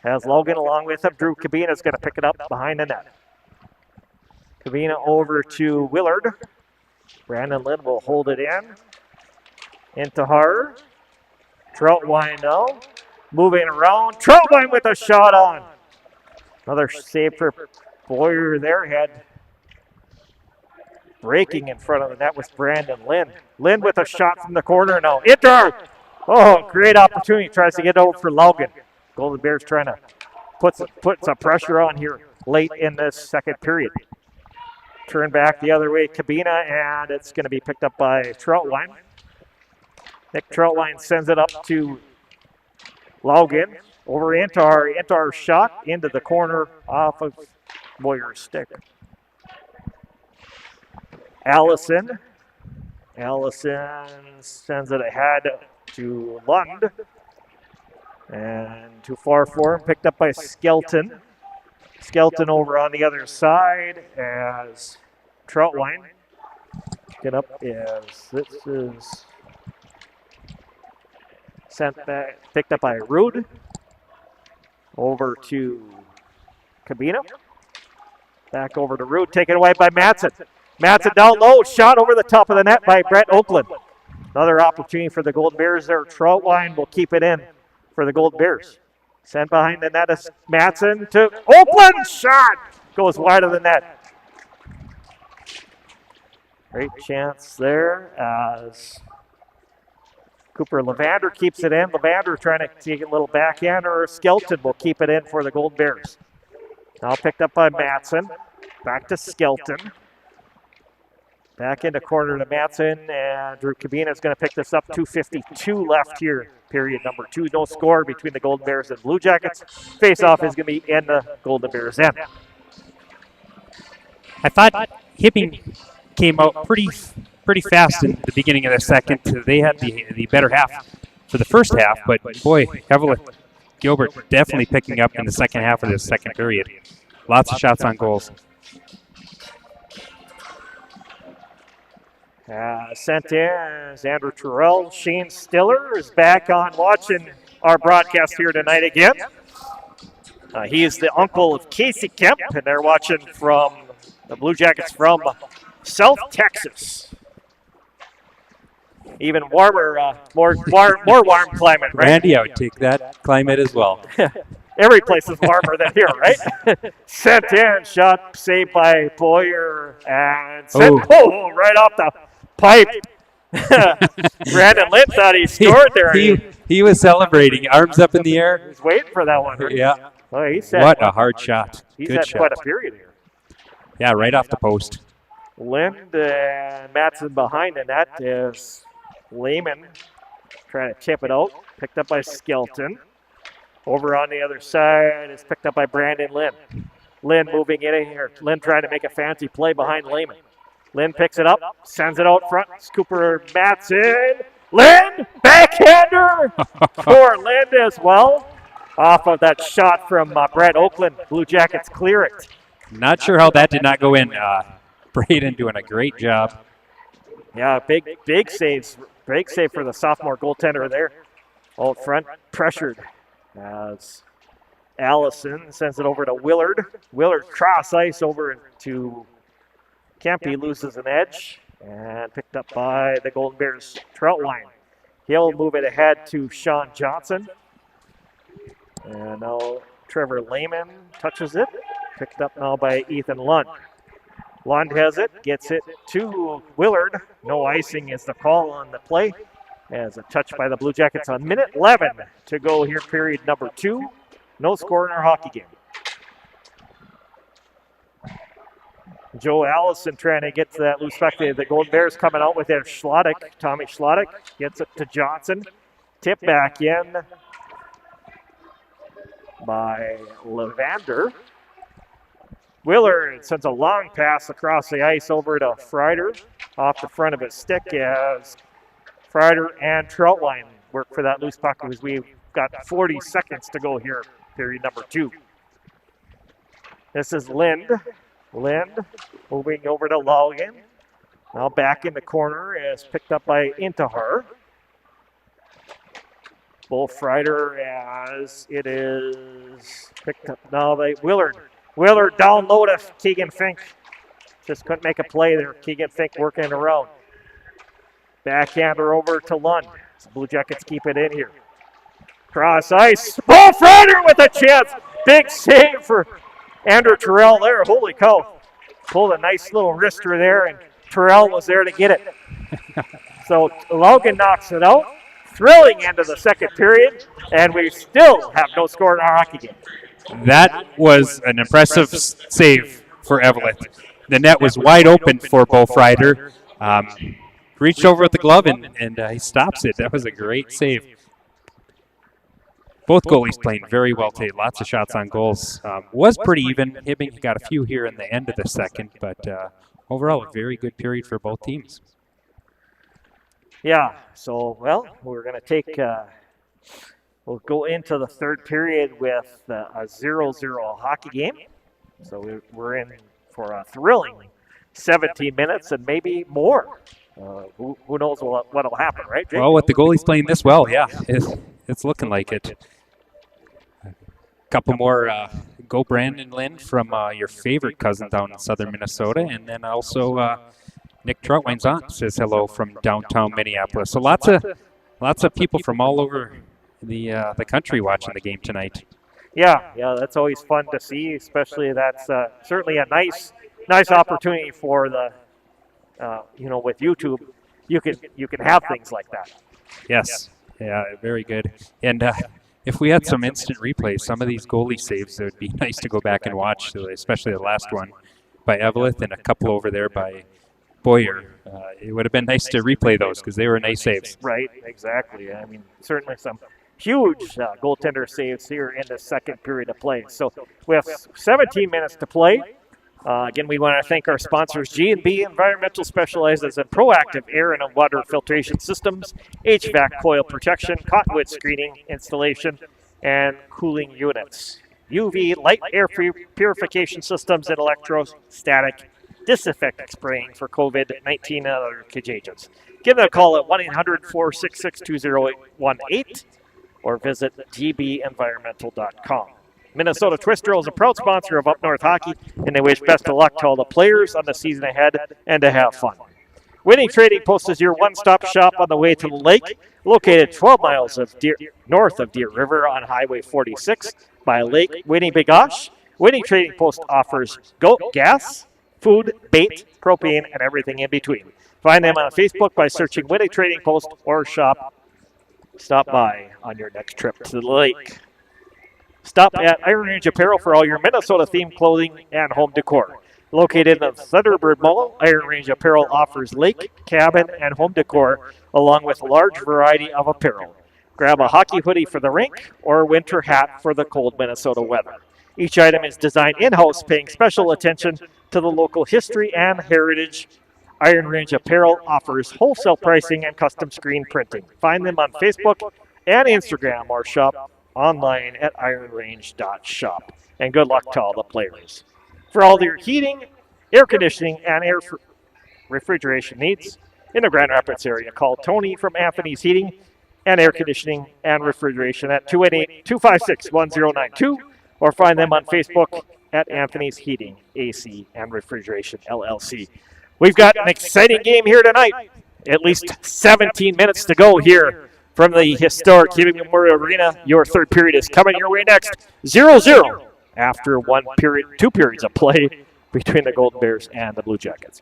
has Logan along with him. Drew Cabina's going to pick it up behind the net. Cabina over to Willard. Brandon Lynn will hold it in. Into Har. Troutwine now. Moving around. Troutwine with a shot on. Another save for Boyer there. Had breaking in front of the net was Brandon Lynn. Lynn with a shot from the corner now. Inter! Oh, great opportunity. Tries to get over for Logan. Golden Bears trying to put some pressure on here late in this second period. Turn back the other way, Cabina, and it's going to be picked up by Troutwine. Nick Troutwine sends it up to Logan. Over Intar. Intar shot into the corner off of Boyer's stick. Allison. Allison sends it ahead to Lund. And too far for him. Picked up by Skelton. Skelton over on the other side as Troutwine. Get up as this is sent back, picked up by Rude. Over to Cabina. Back over to Rude. Taken away by Matson. Matson down low. Shot over the top of the net by Brett Oakland. Another opportunity for the Golden Bears there. Troutwine will keep it in for the Golden Bears. Sent behind the net is Matson to Oakland. Shot goes wide of the net. Great chance there as Cooper Levander keeps it in. Levander trying to take a little backhand, or Skelton will keep it in for the Golden Bears. Now picked up by Matson. Back to Skelton. Back into corner to Matson, and Drew Cabina is going to pick this up. 2:52 left here, period number 2. No score between the Golden Bears and Blue Jackets. Face-off is going to be in the Golden Bears end. I thought Hibbing came out pretty fast in the beginning of the second. They had the better half for the first half, but boy, Eveleth, Gilbert definitely picking up in the second half of this second period. Lots of shots on goals. Sent in is Andrew Terrell. Shane Stiller is back on watching our broadcast here tonight again. He is the uncle of Casey Kemp, and they're watching from the Blue Jackets from South Texas. Even warmer, more warm climate, right? Randy, I would take that climate as well. Every place is warmer than here, right? Sent in, shot saved by Boyer, and sent right off the pipe. Brandon Lind thought he scored there. He was celebrating, arms up in the air. He's waiting for that one. Right? Yeah. Well, he's had What a hard shot. He's Good had shot. quite a period here. Yeah, right off the post. Lind and Matson behind the net is Lehman trying to tip it out. Picked up by Skelton. Over on the other side is picked up by Brandon Lind. Lind moving in here. Lind trying to make a fancy play behind Lehman. Lind picks it up, sends it out front. Cooper Matson. Lind, backhander for Lind as well. Off of that shot from Brett Oakland. Blue Jackets clear it. Not sure how that did not go in. Braden doing a great job. Yeah, big saves. Big save for the sophomore goaltender there. Out front, pressured as Allison sends it over to Willard. Willard cross ice over to Kempe, loses an edge, and picked up by the Golden Bears trout line. He'll move it ahead to Sean Johnson. And now Trevor Lehman touches it. Picked up now by Ethan Lund. Lund has it, gets it to Willard. No icing is the call on the play. As a touch by the Blue Jackets on minute 11 to go here, period number 2. No score in our hockey game. Joe Allison trying to get to that loose puck. The Golden Bears coming out with their Schlottick. Tommy Schlottick gets it to Johnson. Tip back in by Levander. Willard sends a long pass across the ice over to Freider off the front of his stick as Freider and Troutline work for that loose puck because we've got 40 seconds to go here, period number 2. This is Lind. Lind moving over to Logan. Now back in the corner is picked up by Intihar. Both Freider as it is picked up now by Willard. Willard down low to Keegan Fink. Just couldn't make a play there. Keegan Fink working it around. Backhander over to Lund. So Blue Jackets keep it in here. Cross ice. Bo Freider with a chance. Big save for Andrew Terrell there. Holy cow. Pulled a nice little wrister there, and Terrell was there to get it. So Logan knocks it out. Thrilling end of the second period, and we still have no score in our hockey game. That was an impressive save for Eveleth. The net was wide open for Bo Freider. Reached over with the glove, and he stops it. That was a great save. Both goalies playing very well today. Lots of shots on goals. Was pretty even. Hibbing got a few here in the end of the second, but overall a very good period for both teams. Yeah, so, well, we're going to take, we'll go into the third period with a 0-0 hockey game. So we're in for a thrilling 17 minutes and maybe more. Who knows what'll happen, right, Jake? Well, with the goalies playing this well, yeah, it's looking like it. A couple more go Brandon Lind from your favorite cousin down in southern Minnesota, and then also Nick Troutwine's aunt says hello from downtown Minneapolis. So lots of people from all over the country watching the game tonight. Yeah, that's always fun to see. Especially that's certainly a nice opportunity for the with YouTube. You can have things like that. Yes, yeah, very good. And if we had some instant replays, some of these goalie saves, it would be nice to go back and watch, especially the last one by Eveleth and a couple over there by Boyer. It would have been nice to replay those because they were nice saves. Right, exactly. I mean, certainly some huge goaltender saves here in the second period of play. So we have 17 minutes to play. Again, we want to thank our sponsors, G&B Environmental specializes in proactive air and water filtration systems, HVAC coil protection, cottonwood screening installation, and cooling units. UV light air purification systems and electrostatic disinfectant spraying for COVID-19 and other contagions. Give them a call at 1-800-466-2018 or visit gbeenvironmental.com. Minnesota Twister is a proud sponsor of Up North Hockey, and they wish best of luck to all the players on the season ahead and to have fun. Winning Trading Post is your one-stop shop on the way to the lake, located 12 miles north of Deer River on Highway 46 by Lake Winnipegosh. Winning Trading Post offers gas, food, bait, propane, and everything in between. Find them on Facebook by searching Winning Trading Post or stop by on your next trip to the lake. Stop at Iron Range Apparel for all your Minnesota-themed clothing and home decor. Located in the Thunderbird Mall, Iron Range Apparel offers lake, cabin, and home decor, along with a large variety of apparel. Grab a hockey hoodie for the rink or a winter hat for the cold Minnesota weather. Each item is designed in-house, paying special attention to the local history and heritage. Iron Range Apparel offers wholesale pricing and custom screen printing. Find them on Facebook and Instagram or shop online at ironrange.shop. And good luck to all the players. For all your heating, air conditioning, and refrigeration needs in the Grand Rapids area, call Tony from Anthony's Heating and Air Conditioning and Refrigeration at 288-256-1092 or find them on Facebook at Anthony's Heating, AC, and Refrigeration, LLC. We've got an exciting game here tonight. At least 17 minutes to go here from the historic Hibbing Memorial Arena. Your third period is coming your way next. 0-0 after two periods of play between the Golden Bears and the Blue Jackets.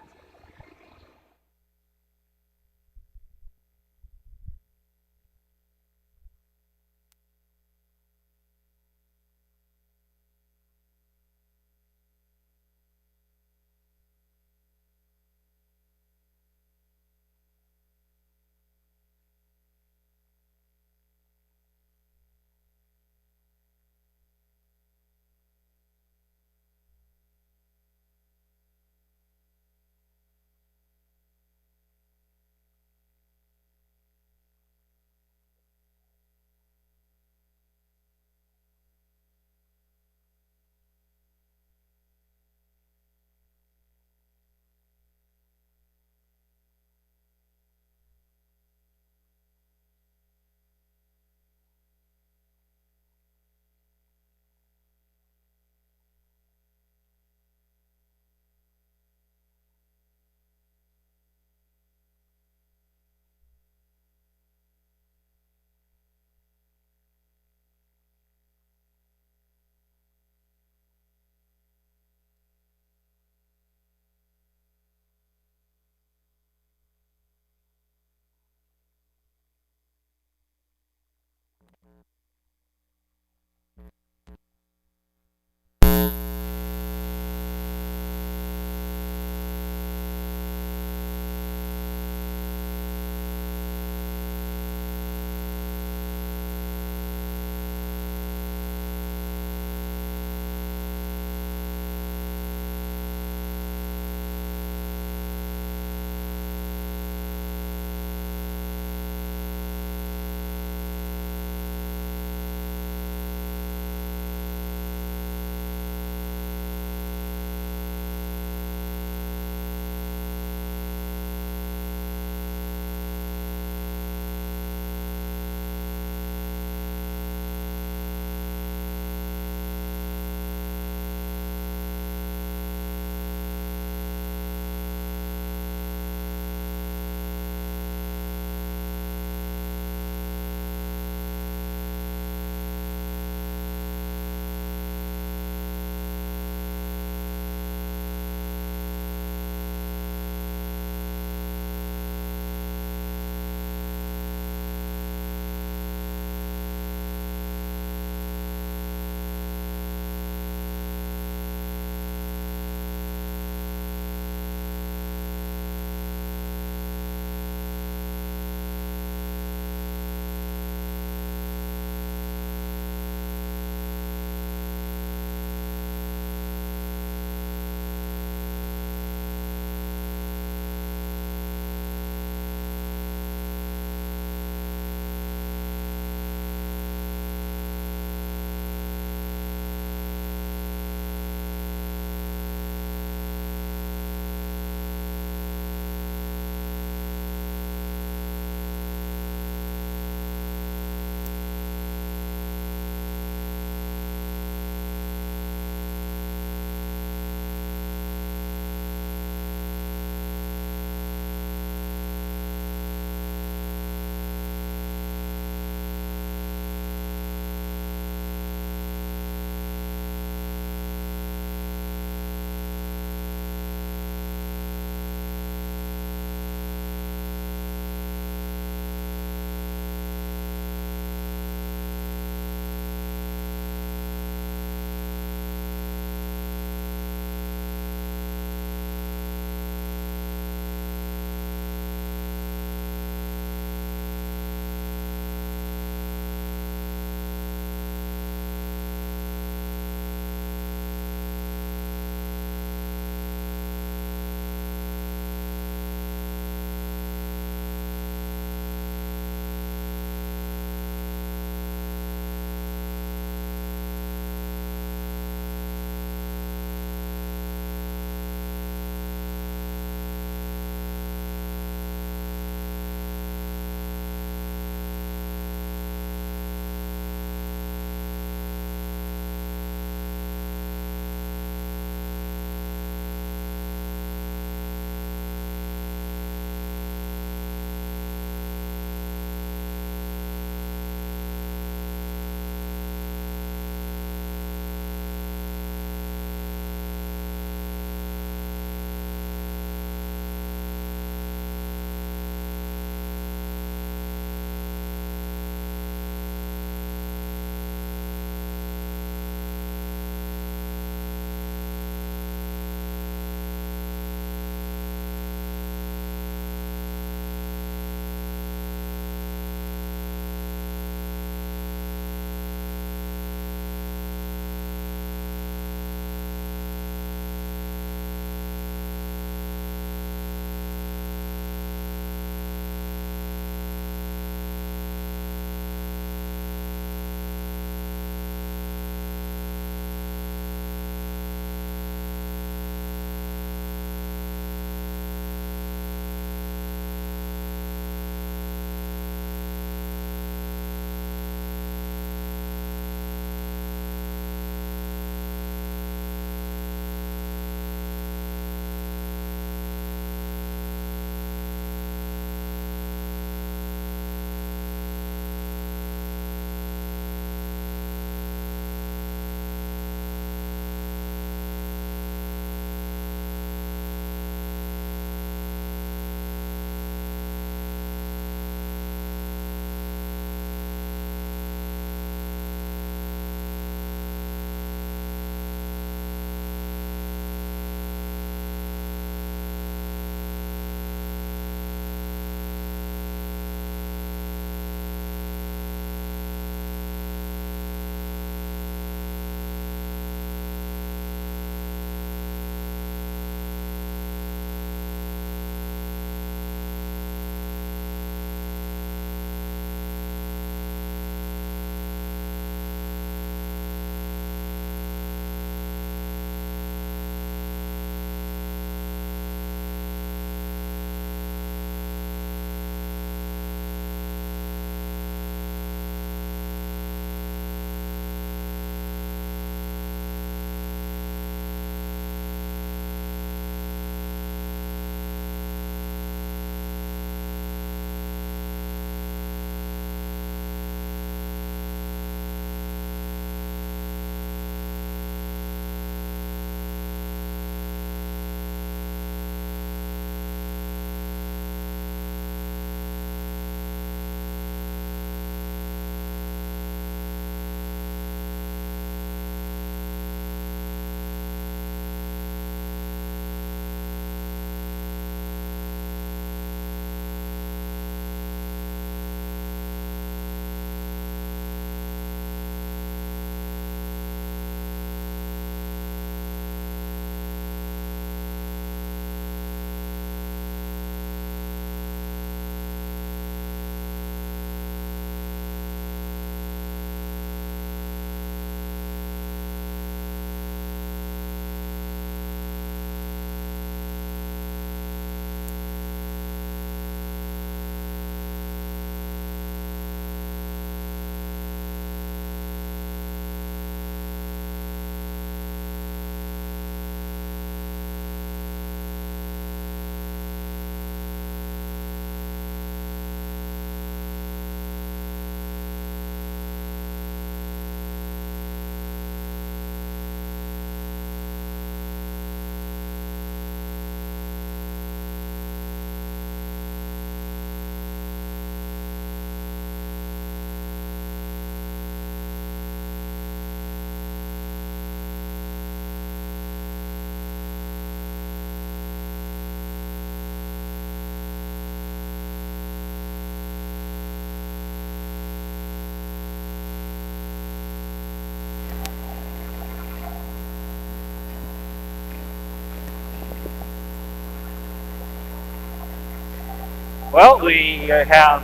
Well, we have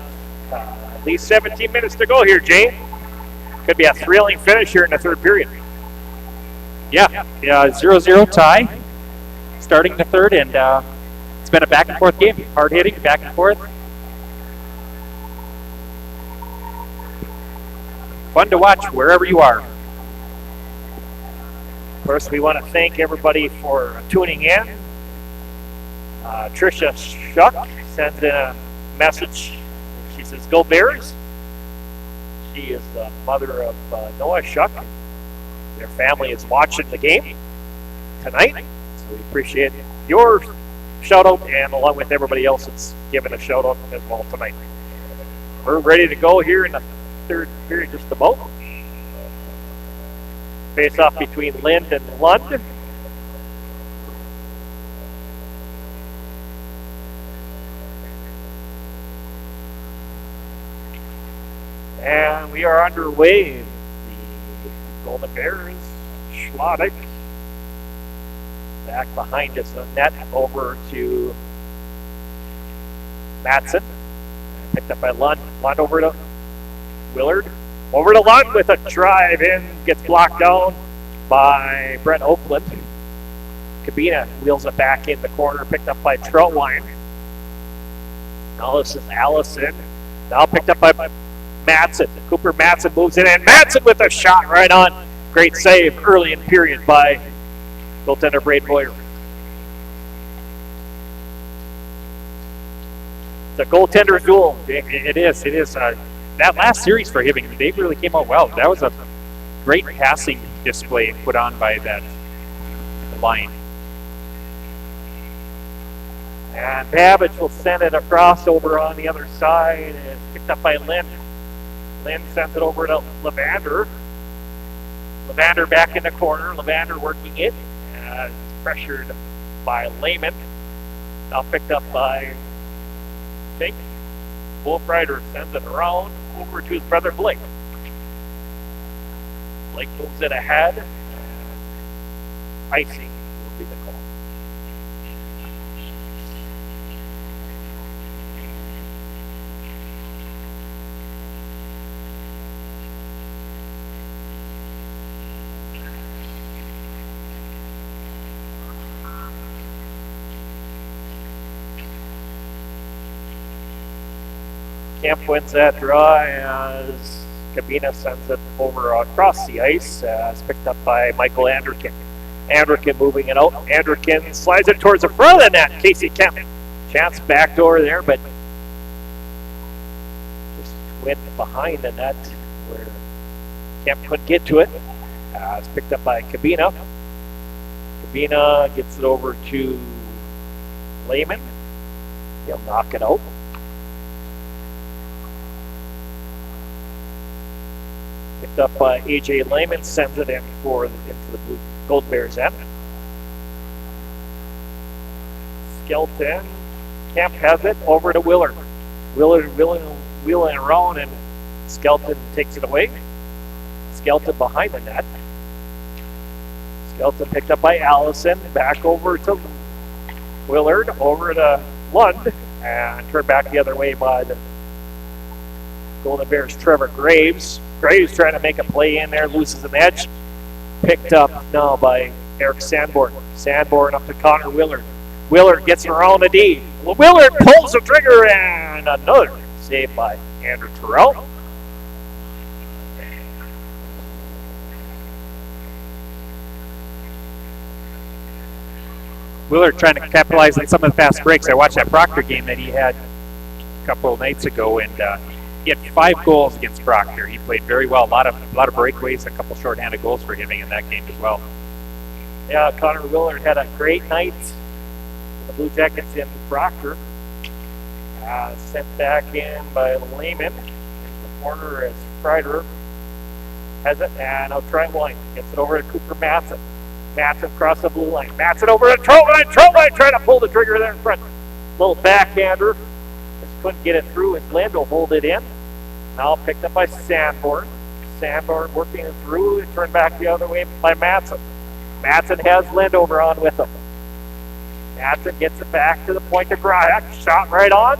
at least 17 minutes to go here, Jay. Could be a thrilling finish here in the third period. Yeah, 0-0 tie. Starting the third, and it's been a back and forth game. Hard hitting, back and forth. Fun to watch wherever you are. Of course, we want to thank everybody for tuning in. Tricia Shuck sends in a message. She says, "Go Bears." She is the mother of Noah Shuck. Their family is watching the game tonight, so we appreciate your shout out, and along with everybody else that's given a shout out as well tonight. We're ready to go here in the third period, just about. Face off between Lind and Lund. And we are underway. The Golden Bears, Schlottig. Back behind us on net over to Matson. Picked up by Lund. Lund over to Willard. Over to Lund with a drive in. Gets blocked down by Brent Oakland. Cabina wheels it back in the corner. Picked up by Troutwine. Now this is Allison. Now picked up by Matson. Cooper Matson moves in, and Matson with a shot right on. Great save early in period by goaltender Braden Boyer. The goaltender duel. It is. That last series for Hibbing, they really came out well. That was a great passing display put on by that line. And Babbage will send it across over on the other side, and picked up by Lind. Lind sends it over to Levander. Levander back in the corner. Levander working it. Pressured by Lehman. Now picked up by Fink. Wolf Ryder sends it around over to his brother Blake. Blake moves it ahead. Icing will be the call. Camp wins that draw as Cabina sends it over across the ice. It's picked up by Michael Anderkin. Anderkin moving it out. Anderkin slides it towards the front of the net. Casey Kemp. Chance backdoor there, but just went behind the net where Kemp couldn't get to it. It's picked up by Cabina. Cabina gets it over to Lehman. He'll knock it out. Picked up by A.J. Lehman, sends it in into the Blue Gold Bears end. Skelton, Kemp has it over to Willard. Willard wheeling around, and Skelton takes it away. Skelton behind the net. Skelton picked up by Allison, back over to Willard, over to Lund, and turned back the other way by the Golden Bears' Trevor Graves. Graves trying to make a play in there, loses an edge. Picked up now by Eric Sanborn. Sanborn up to Connor Willard. Willard gets around the D. Willard pulls the trigger, and another save by Andrew Terrell. Willard trying to capitalize on some of the fast breaks. I watched that Proctor game that he had a couple of nights ago, and he had 5 goals against Proctor. He played very well. A lot of breakaways, a couple shorthanded goals for Hibbing in that game as well. Yeah, Connor Willard had a great night. The Blue Jackets in Proctor. Sent back in by Lehman. The corner as Kreider has it, and now Trent White gets it over to Cooper Matson. Matson across the blue line. Matson over to Troutwine. Troutwine trying to pull the trigger there in front. Little backhander. Just couldn't get it through, and Lind will hold it in. Now picked up by Sanborn. Sanborn working it through and turned back the other way by Matson. Matson has Lind over on with him. Matson gets it back to the point of Gryak. Shot right on.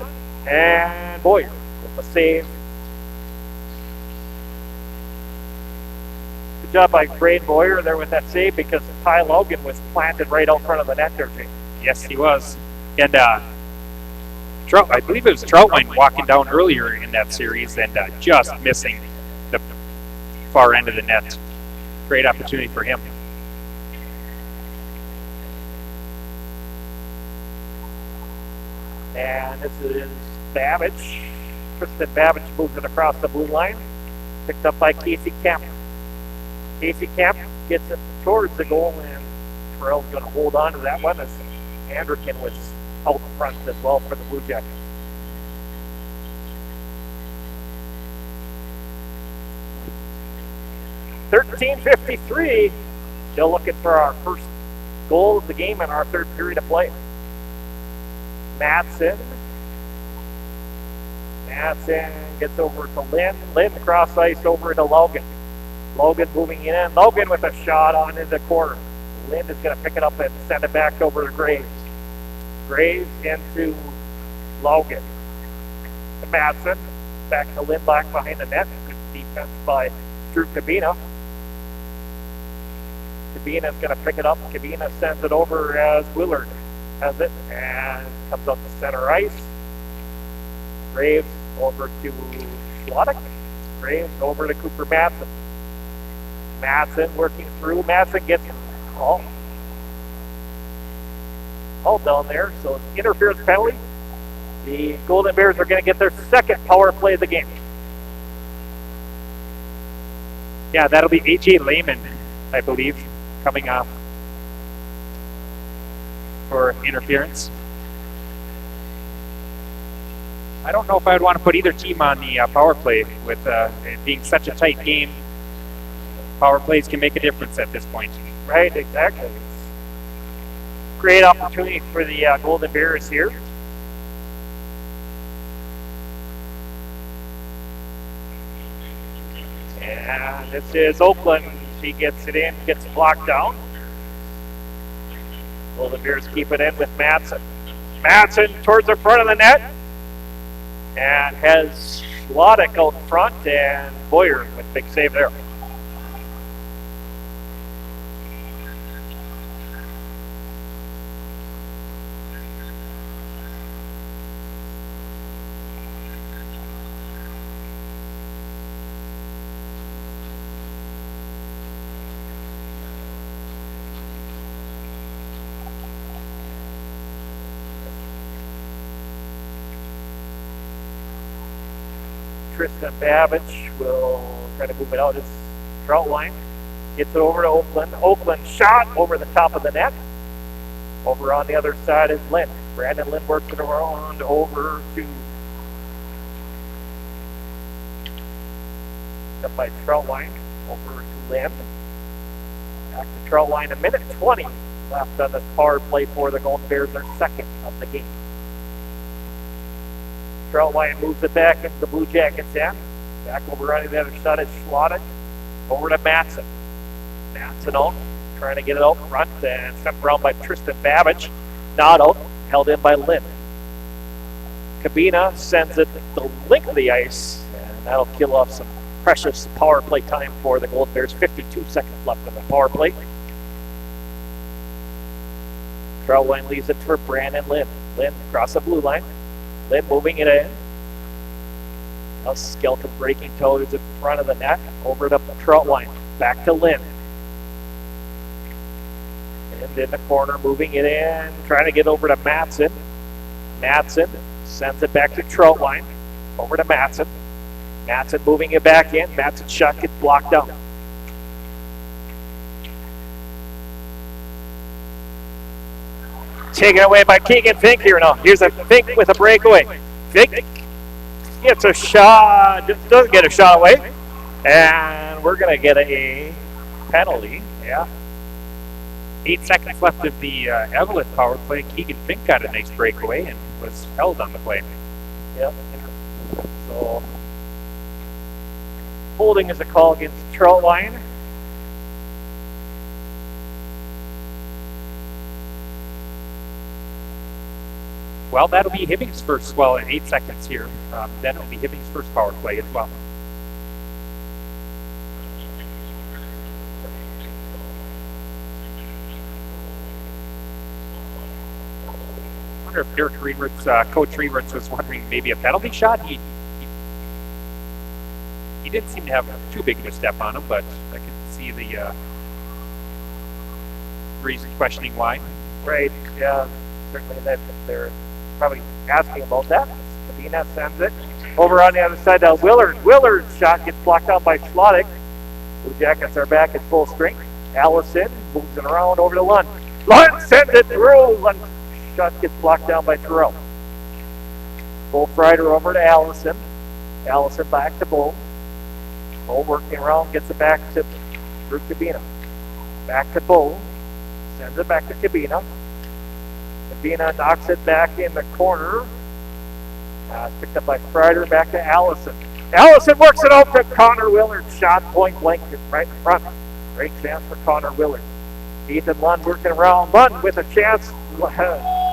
And Boyer with the save. Good job by Braden Boyer there with that save because Ty Logan was planted right out front of the net there, Jake. Yes, he was. And Trout, I believe it was Troutline walking down earlier in that series and just missing the far end of the net. Great opportunity for him. And this is Babbage. Tristan Babbage moves it across the blue line. Picked up by Casey Kemp. Casey Kemp gets it towards the goal, and Terrell's going to hold on to that one as Anderkin was out front as well for the Blue Jackets. $13:53. Still looking for our first goal of the game in our third period of play. Madsen gets over to Lynn. Lynn cross ice over to Logan. Logan moving in. Logan with a shot on in the corner. Lynn is going to pick it up and send it back over to Graves. Graves into Logan. To Madsen. Back to Lynn back behind the net. Good defense by Drew Cabina. Cabina's going to pick it up. Cabina sends it over as Willard has it and comes up to center ice. Graves over to Schlottick. Graves over to Cooper Madsen. Madsen working through. Madsen gets all down there. So it's interference penalty. The Golden Bears are going to get their second power play of the game. Yeah, that'll be A.J. Lehman, I believe, coming off for interference. I don't know if I would want to put either team on the power play with it being such a tight game. Power plays can make a difference at this point. Right, exactly. Great opportunity for the Golden Bears here. And this is Oakland. She gets it in, gets blocked down. Golden Bears keep it in with Madsen. Madsen towards the front of the net. And has Schlottick out front and Boyer with big save there. Tristan Babbage will try to move it out his trout line. Gets it over to Oakland. Oakland shot over the top of the net. Over on the other side is Lynn. Brandon Lynn works it around over to up by trout line. Over to Lynn. Back to trout line. A minute 20 left on this power play for the Golden Bears. Their second of the game. Troutline moves it back into the Blue Jackets end. Back over on the other side is Schlottick. Over to Madsen. Madsen out, trying to get it out front and sent around by Tristan Babbage. Not out, held in by Lynn. Cabina sends it the length of the ice, and that'll kill off some precious power play time for the Golden Bears. 52 seconds left in the power play. Troutline leaves it for Brandon Lynn. Lynn across the blue line. Lynn moving it in. Now Skelton breaking towards the front of the net. Over to the trout line. Back to Lynn. And in the corner, moving it in. Trying to get over to Madsen. Madsen sends it back to trout line. Over to Madsen. Madsen moving it back in. Madsen's shot gets blocked out. Taken away by Keegan Fink here now. Here's a Fink with a breakaway. Fink gets a shot, just doesn't get a shot away. And we're going to get a penalty. Yeah. 8 seconds left of the Eveleth power play. Keegan Fink got a nice breakaway and was held on the play. Yep. So, holding is a call against Troutline. Well, that'll be Hibbing's first, well, in 8 seconds here. Then it'll be Hibbing's first power play as well. I wonder if Derek Reavert's, Coach Reavert's was wondering maybe a penalty shot. He didn't seem to have too big of a step on him, but I could see the reason questioning why. Right, yeah, certainly that they're probably asking about that. Sabina sends it over on the other side to Willard. Willard's shot gets blocked out by Schlottig. Blue Jackets are back at full strength. Allison moves it around over to Lund. Lund sends it through. Lund shot gets blocked down by Terrell. Wolf Ryder over to Allison. Allison back to Bull. Bull working around, gets it back to Drew Cabina. Back to Bull. Sends it back to Cabina. Cabina knocks it back in the corner. Picked up by Ryder, back to Allison. Allison works it out to Connor Willard. Shot point blank right in front. Great chance for Connor Willard. Ethan Lund working around. Lund with a chance.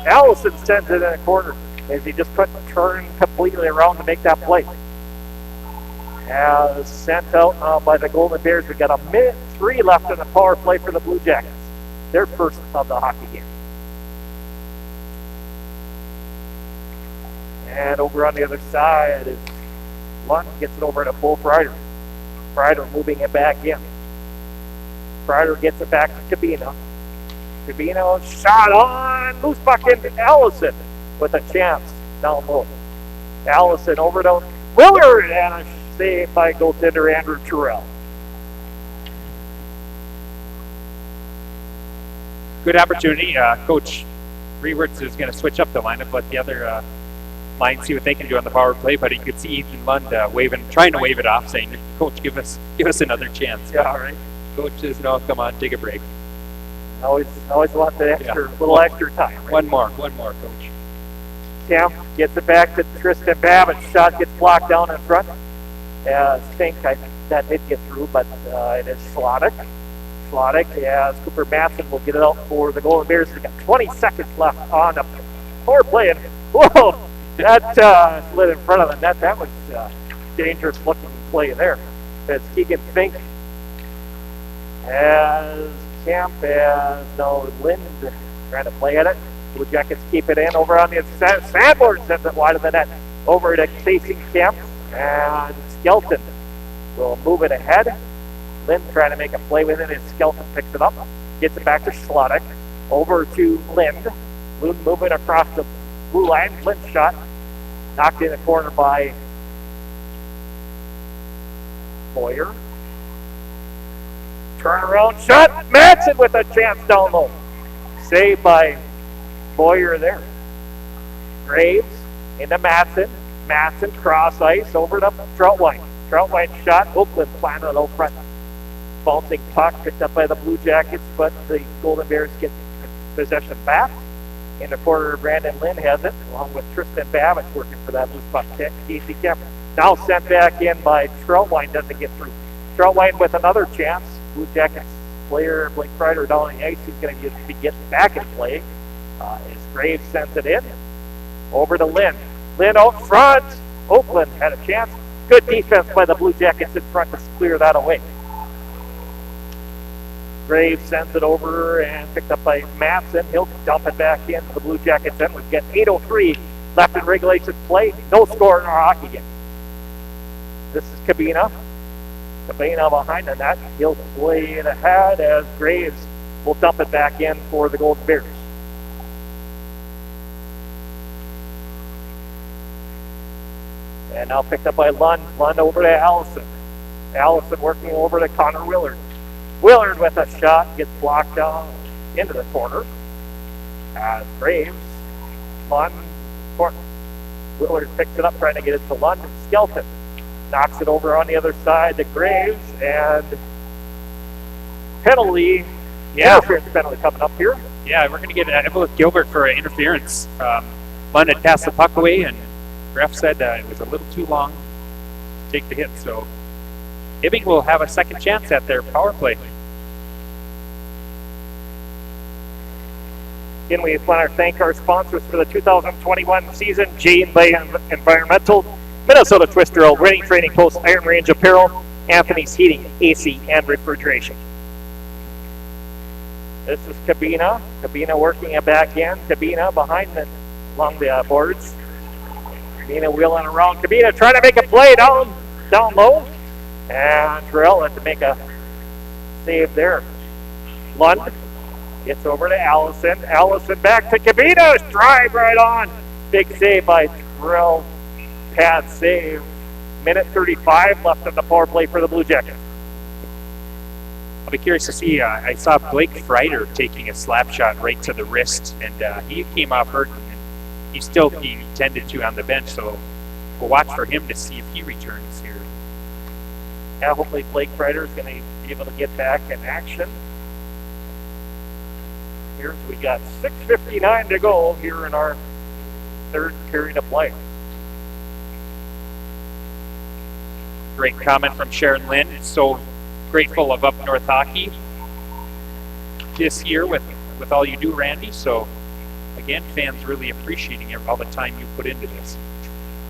Allison sends it in the corner as he just couldn't turn completely around to make that play. As sent out by the Golden Bears. We got a minute 3 left in the power play for the Blue Jackets. Their first of the hockey game. And over on the other side is Lund gets it over to Bull Ryder. Ryder moving it back in. Ryder gets it back to Cabina. Cabina shot on loose puck into Allison with a chance down low. Allison over to Willard and a save by goaltender Andrew Terrell. Good opportunity. Coach Rewerts is going to switch up the lineup, let the other line see what they can do on the power play. But you could see Ethan Lund trying to wave it off, saying, "Coach, give us another chance." Yeah, all right. Coach says, "No, come on, take a break." Always want the little extra time. Right? One more, Coach. Kemp gets it back to Tristan Babbitt. Shot gets blocked down in front. I think that did get through, but it is Schlottig. As Cooper Matson will get it out for the Golden Bears. They've got 20 seconds left on the power play. And whoa, that slid in front of the net. That was dangerous looking play there. As Keegan Fink, as Kemp, as Lind trying to play at it. Blue Jackets keep it in over on the inside. Sandborn sends it wide of the net over to Casey Kemp, and Skelton will move it ahead. Lind trying to make a play with it, and Skelton picks it up, gets it back to Schlottig, over to Lind. Lind moving across the blue line. Lind shot knocked in the corner by Boyer. Turnaround shot. Matson with a chance down low. Saved by Boyer there. Graves into Matson. Matson cross ice over to Troutwine. Troutwine shot. Oakland planted it out front. Bouncing puck picked up by the Blue Jackets, but the Golden Bears get possession back. In the corner, Brandon Lind has it, along with Tristan Babbitt working for that loose puck. Casey Kemp now sent back in by Troutwine, doesn't get through. Troutwine with another chance. Blue Jackets player Blake Kreider down on the ice. He's going to be getting back in play. As Graves sends it in. Over to Lind. Lind out front. Oakland had a chance. Good defense by the Blue Jackets in front to clear that away. Graves sends it over and picked up by Matson. He'll dump it back in to the Blue Jackets. Then we've got 8:03 left in regulation play. No score in our hockey game. This is Cabina. Cabina behind the net. He'll play it ahead as Graves will dump it back in for the Golden Bears. And now picked up by Lund. Lund over to Allison. Allison working over to Connor Willard. Willard with a shot gets blocked down into the corner. As Graves, Lund, Willard picks it up, trying to get it to Lund. Skelton knocks it over on the other side to Graves, and penalty, interference penalty coming up here. Yeah, we're going to get Eveleth Gilbert for an interference. Lund had passed the puck away, and ref said it was a little too long to take the hit. So Hibbing will have a second chance at their power play. Again, we want to thank our sponsors for the 2021 season, J&Bay Environmental, Minnesota Twister Oil, Winning Trading Post, Iron Range Apparel, Anthony's Heating, AC, and Refrigeration. This is Cabina. Cabina working it back in. Cabina behind the along the boards. Cabina wheeling around. Cabina trying to make a play down low. And Terrell had to make a save there. Lund gets over to Allison. Allison back to Cabina. Drive right on. Big save by Terrell. Pad save. Minute 35 left in the power play for the Blue Jackets. I'll be curious to see. I saw Blake Freider taking a slap shot right to the wrist, and he came off hurt, and he's still being tended to on the bench, so we'll watch for him to see if he returns here. Yeah, hopefully Blake Freider is going to be able to get back in action. Here we got 6:59 to go here in our third period of play. Great comment from Sharon Lynn. So grateful of Up North Hockey this year with all you do, Randy. So again, fans really appreciating all the time you put into this.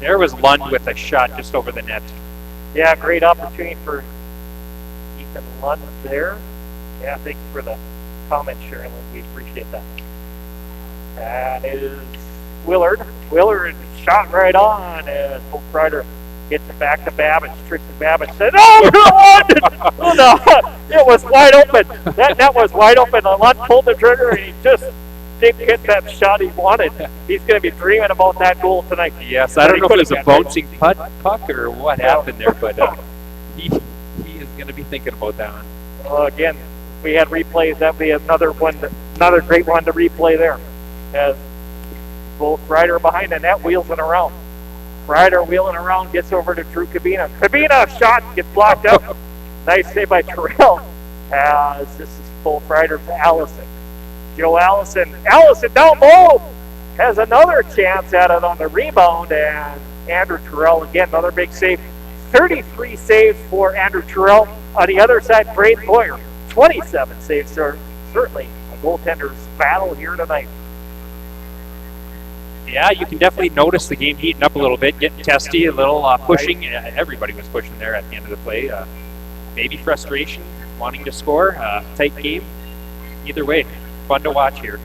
There was Lund with a shot just over the net. Yeah, great opportunity for Ethan Lund there. Yeah, thanks for the comment, Sharon Lynn. We appreciate that. And it is Willard. Willard shot right on as Hope Ryder gets it back to Babbage. Tristan Babbage said, "Oh, no, no, it was wide open. That was wide open." And Lund pulled the trigger, and he just didn't get that shot he wanted. He's going to be dreaming about that goal tonight. Yes, I don't know if it was a bouncing puck or what happened there, but he is going to be thinking about that one. Well, again, we had replays. That'd be another great one to replay there. As both Ryder behind the net, wheels it around. Ryder wheeling around, gets over to Drew Cabina. Cabina shot gets blocked out. Nice save by Terrell. As this is full Ryder to Allison. Joe Allison. Allison down low. Has another chance at it on the rebound. And Andrew Terrell again, another big save. 33 saves for Andrew Terrell. On the other side, Braden Boyer. 27 saves. So certainly a goaltender's battle here tonight. Yeah, you can definitely notice the game heating up a little bit, getting testy, a little pushing. Everybody was pushing there at the end of the play. Maybe frustration, wanting to score, tight game. Either way, fun to watch here.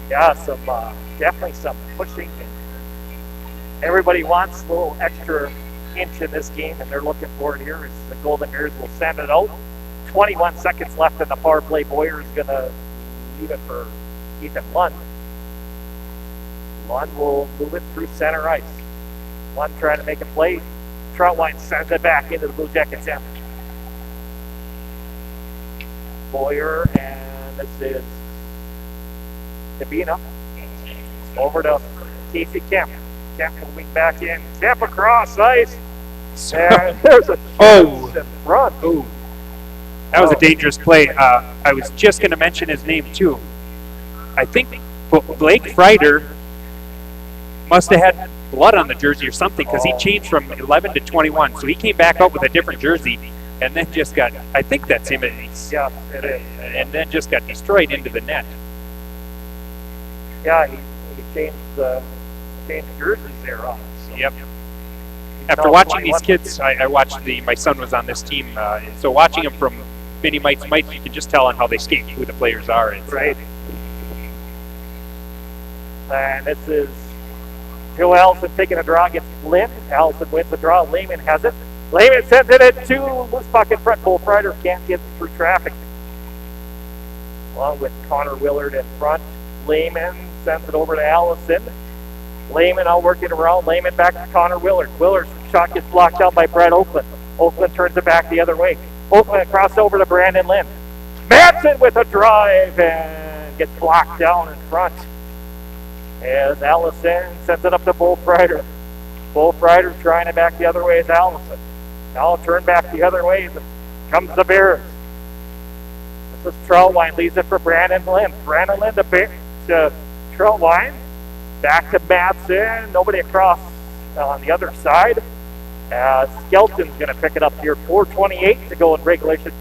Yeah, definitely some pushing. Everybody wants a little extra inch in this game, and they're looking for it here as the Golden Bears will send it out. 21 seconds left in the power play. Boyer is going to leave it for Ethan Lund. Lund will move it through center ice. Lund trying to make a play. Troutwine sends it back into the Blue Jackets end. Boyer, and this is Cabina. Over to Casey Kemp. Kemp moving back in. Kemp across ice. And there's a chance in front. Ooh. That was a dangerous play. I was just going to mention his name too. I think Blake Freider must have had blood on the jersey or something, because he changed from 11 to 21. So he came back out with a different jersey and then just got, I think that's him, Yeah, it is. and then just got destroyed into the net. Yeah, he changed jerseys there on. So. Yep. After watching these kids, I watched my son was on this team, so watching them from Mini Mike's Mike, you can just tell on how they skate who the players are. Right. And this is Joe Allison taking a draw against Lynn. Allison wins the draw. Lehman has it. Lehman sends it into loose puck in front. Cole Ryder can't get through traffic. Along with Connor Willard in front. Lehman sends it over to Allison. Lehman out working around. Lehman back to Connor Willard. Willard's shot gets blocked out by Brett Oakland. Oakland turns it back the other way. Oakland across over to Brandon Lynn. Madsen with a drive and gets blocked down in front. As Allison sends it up to Bo Ryder. Bo Ryder trying it back the other way as Allison. Now turn back the other way. Comes the Bears. This is Troutwine. Leaves it for Brandon Lynn. Brandon Lynn to Troutwine. Back to Madsen. Nobody across on the other side. Skelton's going to pick it up here. 4:28 to go in regulation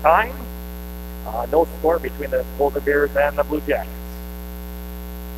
time. No score between the Golden Bears and the Blue Jackets.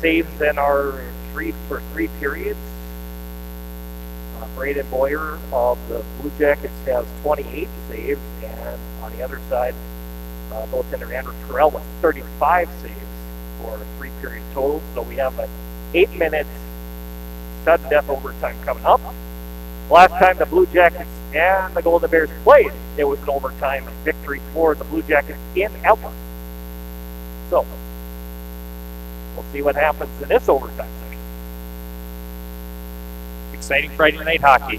Saves in our three periods. Braden Boyer of the Blue Jackets has 28 saves, and on the other side, goaltender Andrew Terrell with 35 saves for a 3-period total. So we have an 8-minute sudden death overtime coming up. Last time the Blue Jackets and the Golden Bears played, it was an overtime victory for the Blue Jackets in Eveleth. So we'll see what happens in this overtime session. Exciting Friday night hockey.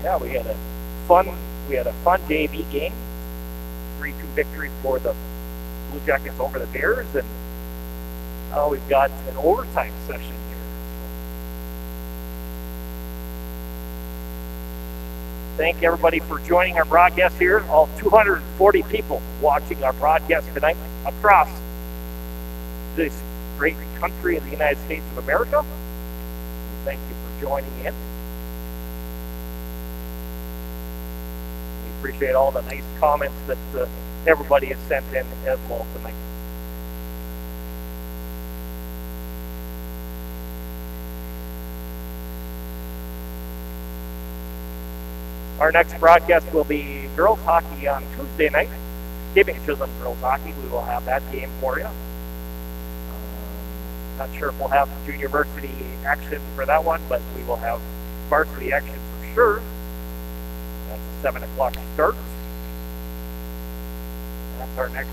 Yeah, we had a fun JV game. 3-2 victory for the Blue Jackets over the Bears, and now we've got an overtime session here. Thank everybody for joining our broadcast here. All 240 people watching our broadcast tonight across this great country of the United States of America. Thank you for joining in. We appreciate all the nice comments that everybody has sent in as well tonight. Our next broadcast will be girls hockey on Tuesday night. Hibbing Chisholm girls hockey. We will have that game for you. Not sure if we'll have junior varsity action for that one, but we will have varsity action for sure. That's a 7 o'clock start. That's our next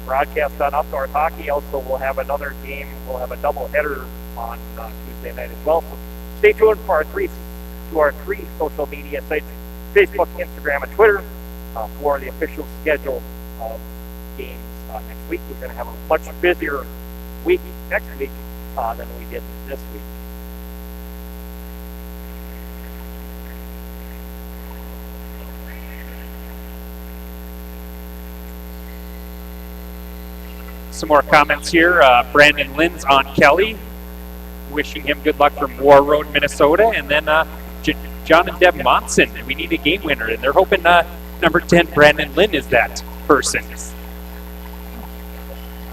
broadcast on Up North Hockey. Also, we'll have another game. We'll have a double header on Tuesday night as well. So stay tuned for our three social media sites: Facebook, Instagram, and Twitter, for the official schedule of games next week. We're going to have a much busier week next week than we did this week. Some more comments here. Brandon Lynn's on Kelly, wishing him good luck from War Road, Minnesota. And then John and Deb Monson, we need a game winner. And they're hoping number 10, Brandon Lynn, is that person.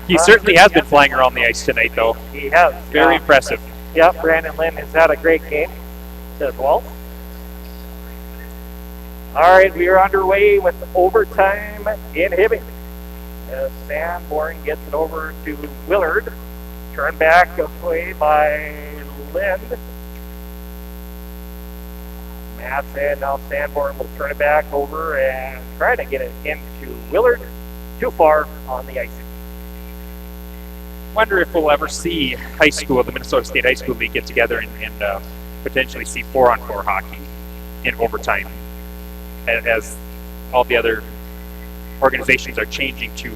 He certainly has been flying around the ice tonight, though. He has. Very impressive. Yeah, Brandon Lynn has had a great game as well. All right, we are underway with overtime in Hibbing. As Sanborn gets it over to Willard. Turned back away by Lind. Madsen, now Sanborn will turn it back over and try to get it into Willard. Too far on the icing. Wonder if we'll ever see high school, the Minnesota State High School League, get together and potentially see 4-on-4 hockey in overtime, as all the other organizations are changing to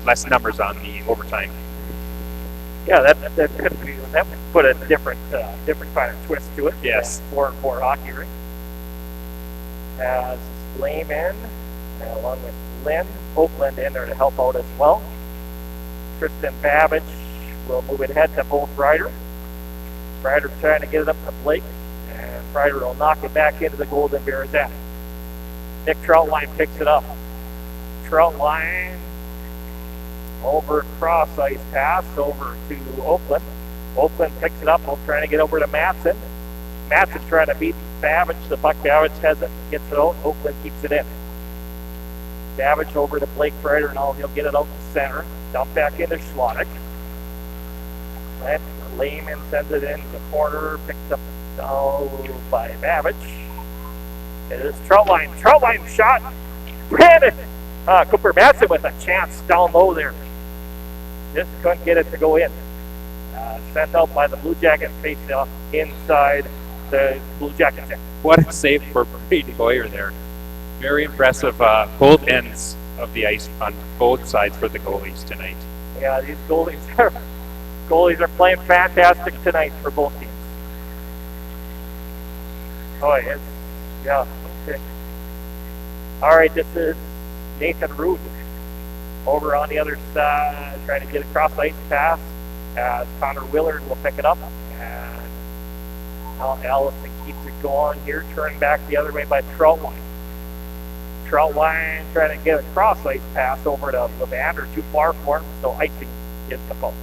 less numbers on the overtime. Yeah, that could be, that would put a different kind of twist to it. Yes. 4-on-4 hockey, right? As Lehman, along with Lynn, Oakland in there to help out as well. Tristan Babbage will move it ahead to both Ryder. Ryder trying to get it up to Blake, and Ryder will knock it back into the Golden Bears end. Nick Troutline picks it up. Troutline over cross ice pass over to Oakland. Oakland picks it up, trying to get over to Madsen. Madsen trying to beat Babbage. The puck Babbage has it, gets it out. Oakland keeps it in. Babbage over to Blake Ryder, and he'll get it out to center. Dump back into Schlottick. Lehman sends it in the corner, picked up by Babbage. It is Troutline. Troutline shot. Brandon Cooper Madsen with a chance down low there. Just couldn't get it to go in. Sent out by the Blue Jackets, faced off inside the Blue Jackets. What a save for Brady Boyer there. Very impressive. Both ends of the ice on both sides for the goalies tonight. Yeah, these goalies are playing fantastic tonight for both teams. Oh, yes. Yeah. Okay. All right, this is Nathan Root over on the other side, trying to get across the ice pass. As Connor Willard will pick it up, and now Allison keeps it going here, turning back the other way by Troutline. Troutline trying to get a cross ice pass over to Levander, too far for him, so icing is the fault.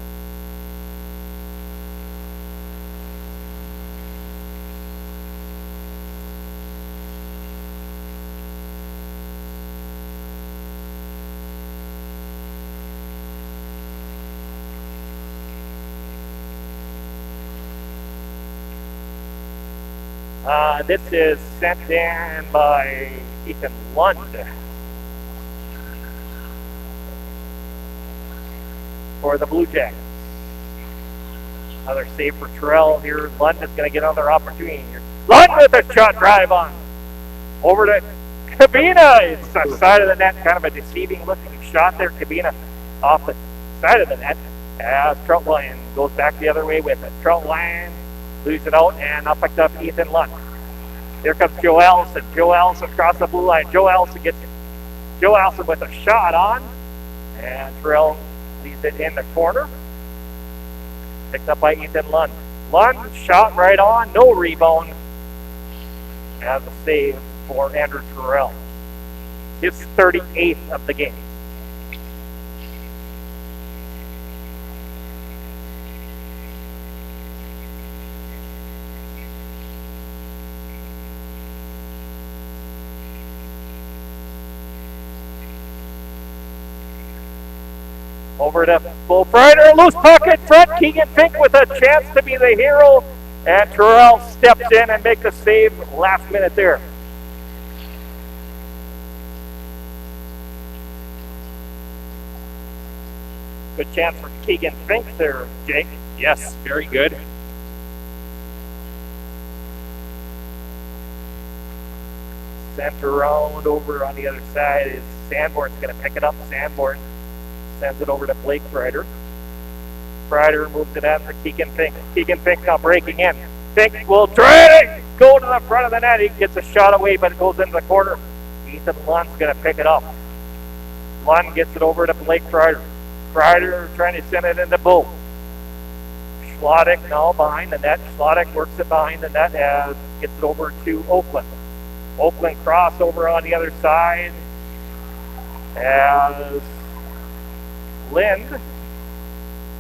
This is sent in by Ethan Lund. For the Blue Jackets. Another save for Terrell here. Lund is going to get another opportunity here. Lund with a shot drive on. Over to Cabina. It's the side of the net. Kind of a deceiving looking shot there. Cabina off the side of the net. As Troutline goes back the other way with it. Troutline loses it out and now picked up Ethan Lund. Here comes Joe Allison. Joe Allison across the blue line. Joe Allison with a shot on. And Terrell leaves it in the corner. Picked up by Ethan Lund. Lund shot right on. No rebound. As a save for Andrew Terrell. His 38th of the game. Over to Bull Frider, loose puck in front. Keegan Fink with a chance to be the hero. And Terrell steps in and makes a save last minute there. Good chance for Keegan Fink there, Jake. Yes, very good. Sent around over on the other side is Sanborn's going to pick it up. Sanborn sends it over to Blake Frider. Frider moves it out for Keegan Fink. Keegan Fink now breaking in. Fink will try to go to the front of the net. He gets a shot away, but it goes into the corner. Ethan Lund's going to pick it up. Lund gets it over to Blake Frider. Frider trying to send it into Bull. Schlottick now behind the net. Schlottick works it behind the net as gets it over to Oakland. Oakland crossover on the other side as Lind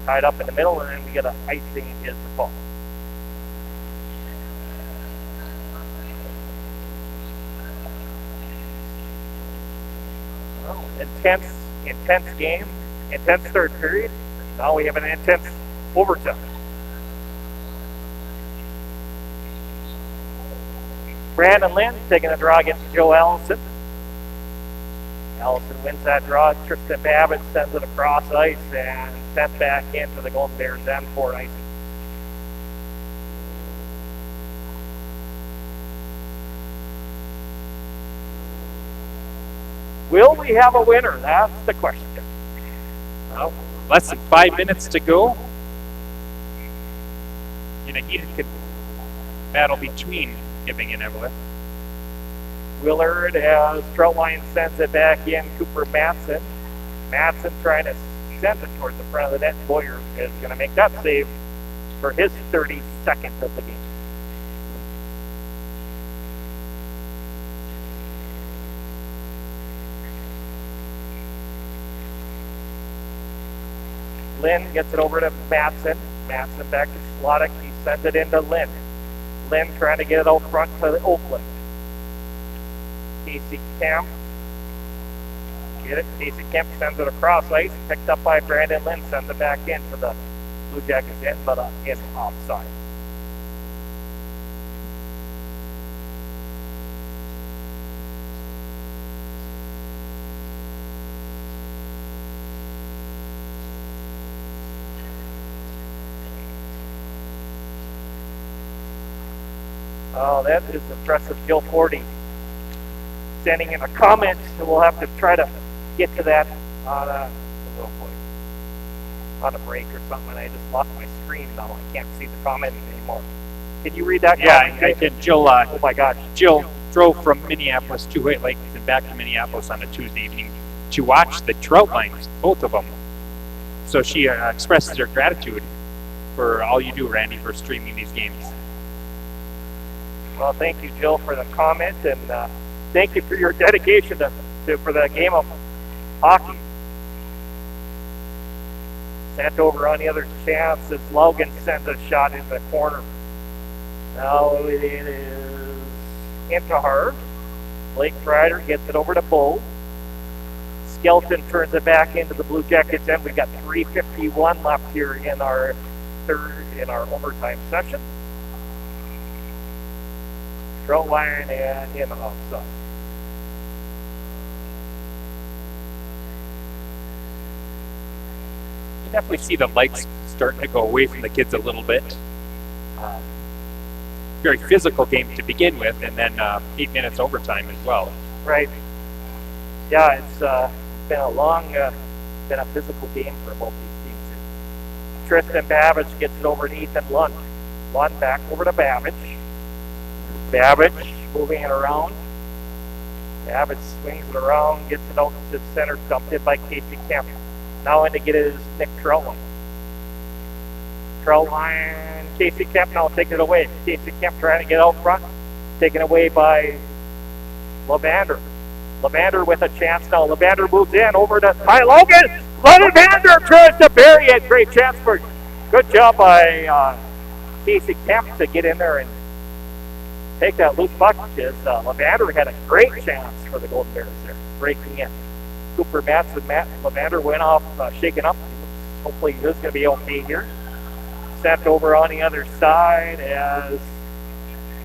tied up in the middle, and then we get an icing is the fault. Well, intense game, intense third period. Now we have an intense overtime. Brandon Lind taking a draw against Joe Allison. Allison wins that draw. Tristan Babbitt sends it across ice and sent back into the Golden Bears end for icing. Will we have a winner? That's the question. Well, less than 5 minutes to go. In a heated battle between Hibbing and Eveleth. Willard as Troutline sends it back in. Cooper Matson. Matson trying to send it towards the front of the net. Boyer is going to make that save for his 32nd of the game. Lynn gets it over to Matson. Matson back to Schlottick. He sends it into Lynn. Lynn trying to get it out front to the Oakland. Casey Kemp. Get it. Casey Kemp sends it across ice. Picked up by Brandon Lynn. Sends it back in for the Blue Jackets end, but in offside. Oh, that is impressive. Gil Forty sending in a comment, so we'll have to try to get to that on a break or something. I just lost my screen now. I can't see the comment anymore. Can you read that comment? Yeah, I can. Jill, oh my gosh. Jill drove from Minneapolis to White Lake and back to Minneapolis on a Tuesday evening to watch the Troutlines, both of them. So she expresses her gratitude for all you do, Randy, for streaming these games. Well, thank you, Jill, for the comment, and thank you for your dedication for the game of hockey. Sent over on the other chance as Logan sends a shot into the corner. Now it is into her. Blake Kreider gets it over to Bull. Skelton turns it back into the Blue Jackets, and we've got 3:51 left here in our overtime session. Throw line and in offside. You definitely see the lights starting to go away from the kids a little bit. Very physical game to begin with, and then 8 minutes overtime as well. Right. Yeah, it's been a long, been a physical game for both these teams. Tristan Babbage gets it over to Ethan Lund. Lund back over to Babbage. Babbage moving it around. Babbage swings it around, gets it out to the center, dumped in by Casey Kemp. Now in to get it is Nick Troutline. Troutline, Casey Kemp now taking it away. Casey Kemp trying to get out front, taken away by Levander. Levander with a chance now. Levander moves in over to Ty Logan. Levander tries to bury it. Great chance for, good job by Casey Kemp to get in there and take that loose puck. Levander had a great chance for the Golden Bears there, breaking in. Cooper Matson, Levander went off shaken up. Hopefully he's going to be okay here. Sent over on the other side as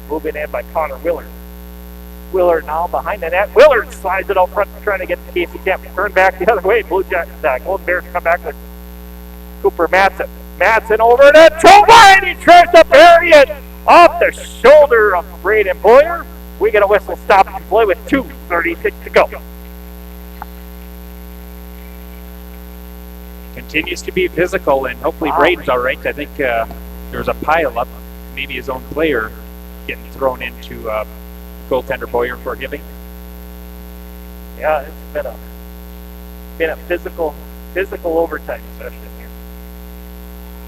moving in by Connor Willard. Willard now behind the net. Willard slides it out front trying to get to Casey Kemp. Turn back the other way. Blue Jackets, Golden Bears come back with Cooper Matson. Matson over to Troutline. He tries to bury it off the shoulder of Braden Boyer. We get a whistle stop and play with 2:36 to go. Continues to be physical, and hopefully Braden's all right. I think there was a pile up, maybe his own player getting thrown into goaltender Boyer for Hibbing. Yeah, it's been a physical overtime session here.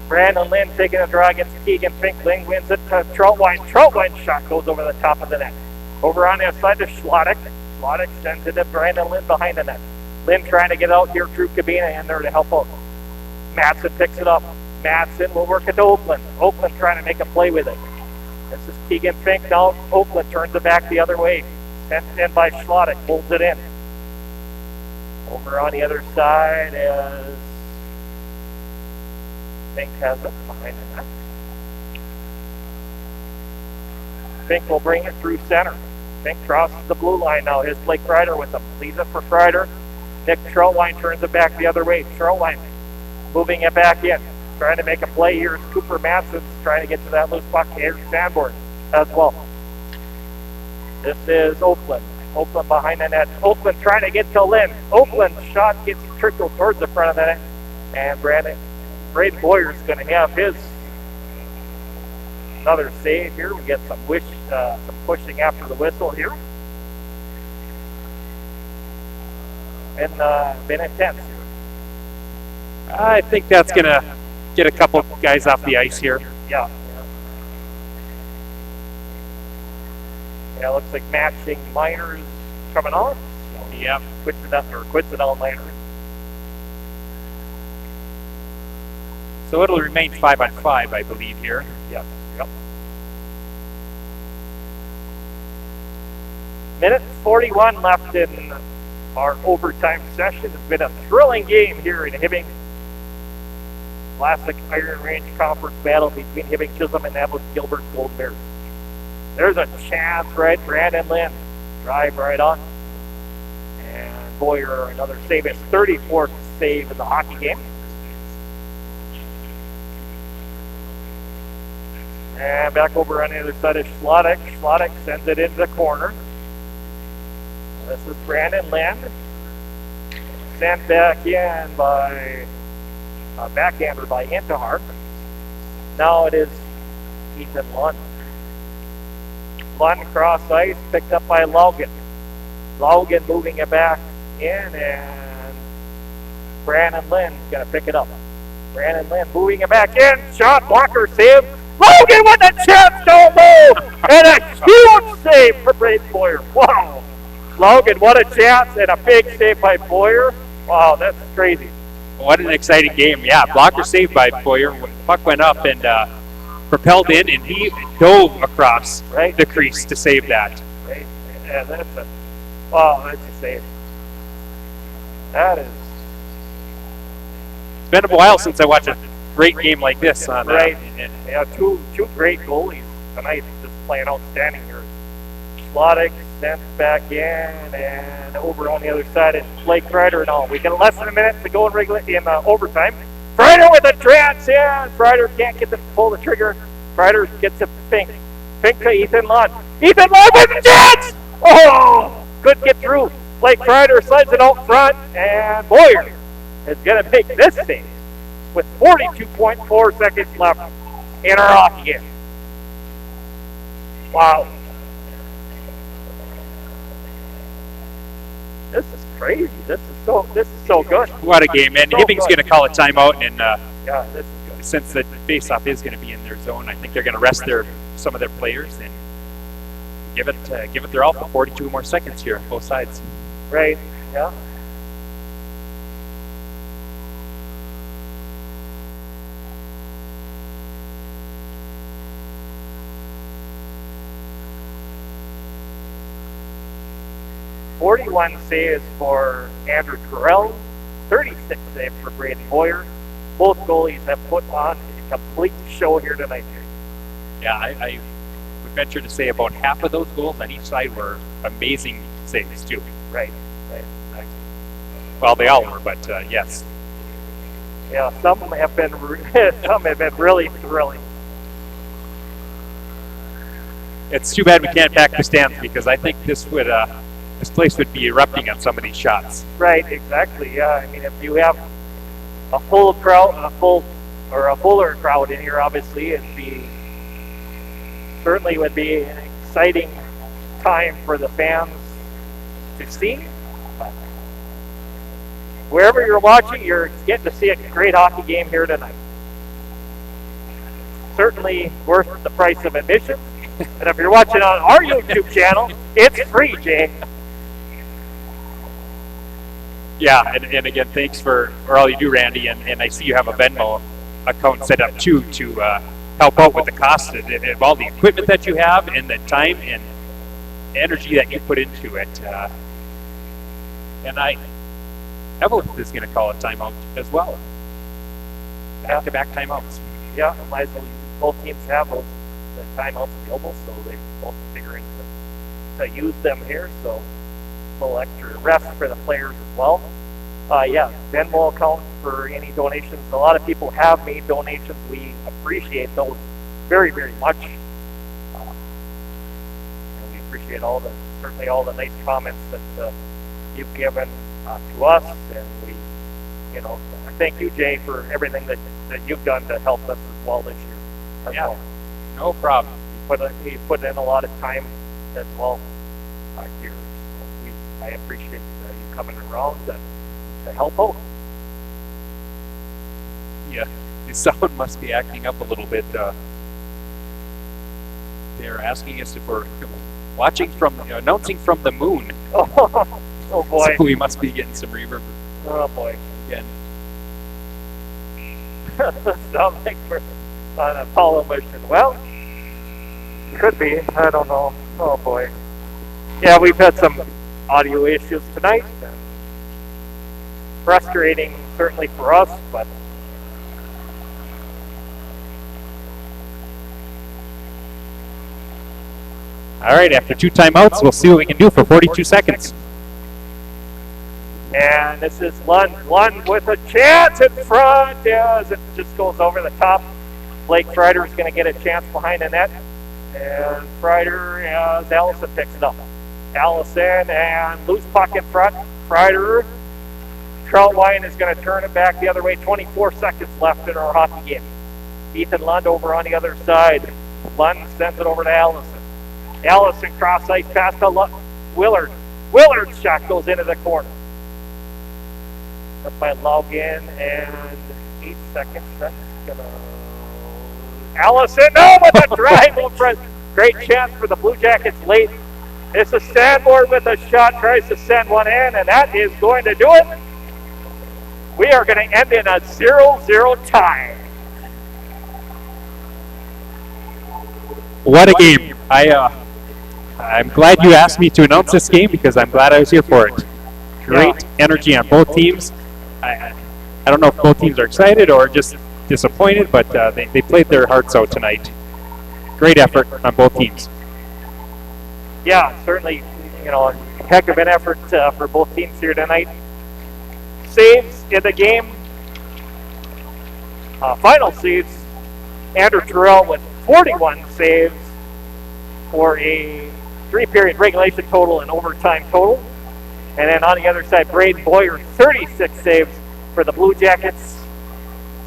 Brandon Lynn taking a draw against Keegan Fink. Lynn wins it to Troutline. Troutline's shot goes over the top of the net. Over on the other side to Schlottick. Schlottick sends it to Brandon Lynn behind the net. Lynn trying to get out here through Cabina in there to help out. Matson picks it up. Matson will work it to Oakland. Oakland trying to make a play with it. This is Keegan Fink now. Oakland turns it back the other way. Sent in by Schlottick. Pulls it in. Over on the other side as Fink has it behind the net. Fink will bring it through center. Fink crosses the blue line now. Here's Blake Kreider with him. Leaves it for Kreider. Nick Troutline turns it back the other way. Troutline moving it back in. Trying to make a play here. Cooper Matson trying to get to that loose puck. Here's Sanborn as well. This is Oakland. Oakland behind the net. Oakland trying to get to Lynn. Oakland's shot gets trickled towards the front of the net. And Braden Boyer's going to have his another save here. We get some pushing after the whistle here. Been intense here. I think that's going to get a couple guys off the ice here. Yeah, looks like matching minors coming off. Yep. Quincidel minors. So it'll remain 5-on-5, I believe, here. Yep. Minute 41 left in our overtime session. It's been a thrilling game here in Hibbing. Classic Iron Range Conference battle between Hibbing Chisholm and Eveleth Gilbert Golden Bears. There's a chance, right? Brandon Lynn drive right on. And Boyer, another save. His 34th save in the hockey game. And back over on the other side is Schlottick. Schlottick sends it into the corner. This is Brandon Lynn. Sent back in by a backhander by Intihar. Now it is Ethan Lund. Lund cross ice, picked up by Logan. Logan moving it back in, and Brandon Lynn's going to pick it up. Brandon Lynn moving it back in. Shot, blocker, save. Logan with a chance down low, and a huge save for Braden Boyer. Wow. Logan, what a chance, and a big save by Boyer. Wow, that's crazy. What an exciting game. Yeah, blocker saved by Boyer. Puck went up and propelled in, and he dove across Right. the crease to save that. Right? And that's a, oh, that's just say, that is It's been a while since I watched a great game like this. On, right. and Yeah, two great goalies tonight, just playing outstanding here. Slottick sent back in, and over on the other side is Blake Kreider. Now we got less than a minute to go in overtime. Kreider with a trance in. Kreider can't get to pull the trigger. Kreider gets a pink. Pink to Ethan Lund. Ethan Lund with a chance! Oh, couldn't get through. Blake Kreider slides it out front, and Boyer is going to make this save with 42.4 seconds left in our hockey game. Wow. This is crazy. This is so good. what a game. And So Hibbing's good. going to call a timeout, and Yeah, this is good. since the faceoff is going to be in their zone, I think they're going to rest some of their players and give it their all for 42 more seconds here, both sides. Right. Yeah. "41 saves for Andrew Carell, 36 saves for Braden Boyer. Both goalies have put on a complete show here tonight. Yeah, I would venture to say about half of those goals on each side were amazing saves too. Right. Right. Exactly. Well, they all were, but yes. Yeah. Some have been really thrilling. It's too bad we can't pack the stands because I think this place would be erupting on some of these shots. Right, exactly. Yeah, I mean, if you have a full crowd, a fuller crowd in here, obviously, certainly would be an exciting time for the fans to see. But wherever you're watching, you're getting to see a great hockey game here tonight. Certainly worth the price of admission. And if you're watching on our YouTube channel, it's free, Jay. Yeah, and again, thanks for all you do, Randy. And I see you have a Venmo account set up too to help out with the cost of all the equipment that you have and the time and energy that you put into it. And Eveleth is going to call a timeout as well. Back-to-back timeouts. Yeah, might as well both teams have the timeouts available, so they're both figuring to use them here. So a little extra rest for the players as well. Yeah, Venmo account for any donations. A lot of people have made donations. We appreciate those very, very much. And we appreciate certainly all the nice comments that you've given to us, and we, thank you, Jay, for everything that you've done to help us as well this year. As Yeah. well. No problem. You put in a lot of time as well here. So I appreciate you coming around to help out. Yeah, the sound must be acting up a little bit. They're asking us if we're announcing from the moon. Oh boy. So we must be getting some reverb Oh boy. again. Sounds like we're on a Apollo mission. Well, could be. I don't know. Oh boy. Yeah, we've had some audio issues tonight. Frustrating, certainly for us, but All right, after 2 timeouts, we'll see what we can do for 42 seconds. and this is Lund with a chance in front as it just goes over the top. Blake Kreider is going to get a chance behind the net, and Kreider as Allison picks it up. Allison and loose puck in front. Kreider. Troutwine is going to turn it back the other way. 24 seconds left in our hockey game. Ethan Lund over on the other side. Lund sends it over to Allison. Allison cross ice pass to Willard. Willard's shot goes into the corner. Up by Logan, and 8 seconds. That's gonna. Allison, no, with a drive over. Great chance for the Blue Jackets late. It's a Sanborn with a shot, tries to send one in, and that is going to do it. we are going to end in a 0-0 tie. What a game! I'm glad you asked me to announce this game because I'm glad I was here for it. Great energy on both teams. I don't know if both teams are excited or just disappointed, but they played their hearts out tonight. Great effort on both teams. Yeah, certainly, heck of an effort for both teams here tonight. Saves in the game. Final saves. Andrew Terrell with 41 saves for a 3-period regulation total and overtime total. And then on the other side, Braden Boyer, 36 saves for the Blue Jackets.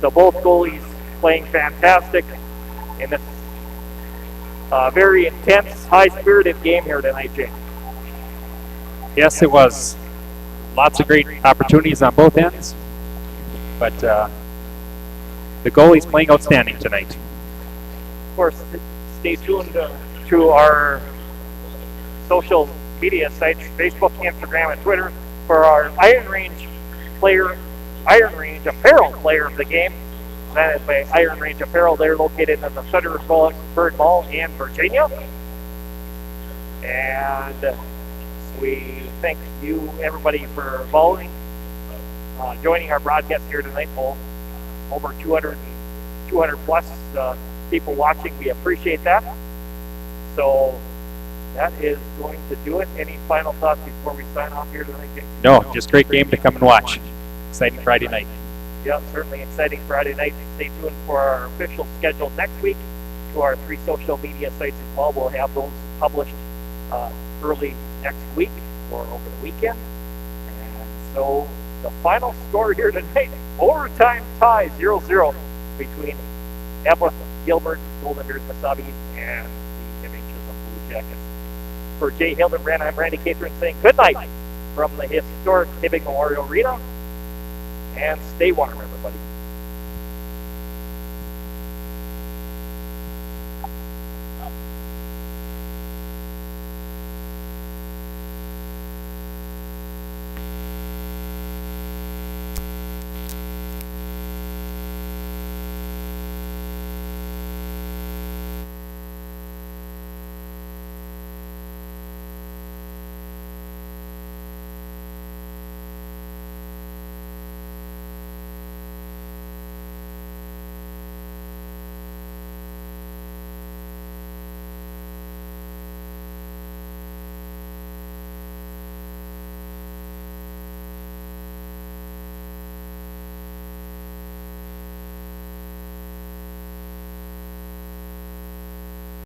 So both goalies playing fantastic in this very intense, high-spirited game here tonight, Jake. Yes, it was. Lots of great opportunities on both ends. But the goalie's playing outstanding tonight. Of course, stay tuned to our social media sites, Facebook, Instagram, and Twitter, for our Iron Range apparel player of the game. That is by Iron Range Apparel. They're located in the Suttersburg Mall in Virginia. And we thank you, everybody, for following, joining our broadcast here tonight. Over 200 plus people watching. We appreciate that. So that is going to do it. Any final thoughts before we sign off here tonight, Jake? No, just great game to come and watch. Exciting Friday night. Yeah, certainly exciting Friday night. Stay tuned for our official schedule next week to our 3 social media sites as well. We'll have those published early next week or over the weekend. And so the final score here tonight, overtime tie, 0-0 between Eveleth, Gilbert, Golden Bears, Mesabi, and the Hibbing Chisholm Blue Jackets. For Jay Hildenbrand, I'm Randy Catherine saying good night from the historic Hibbing Memorial Arena. And stay warm, everybody.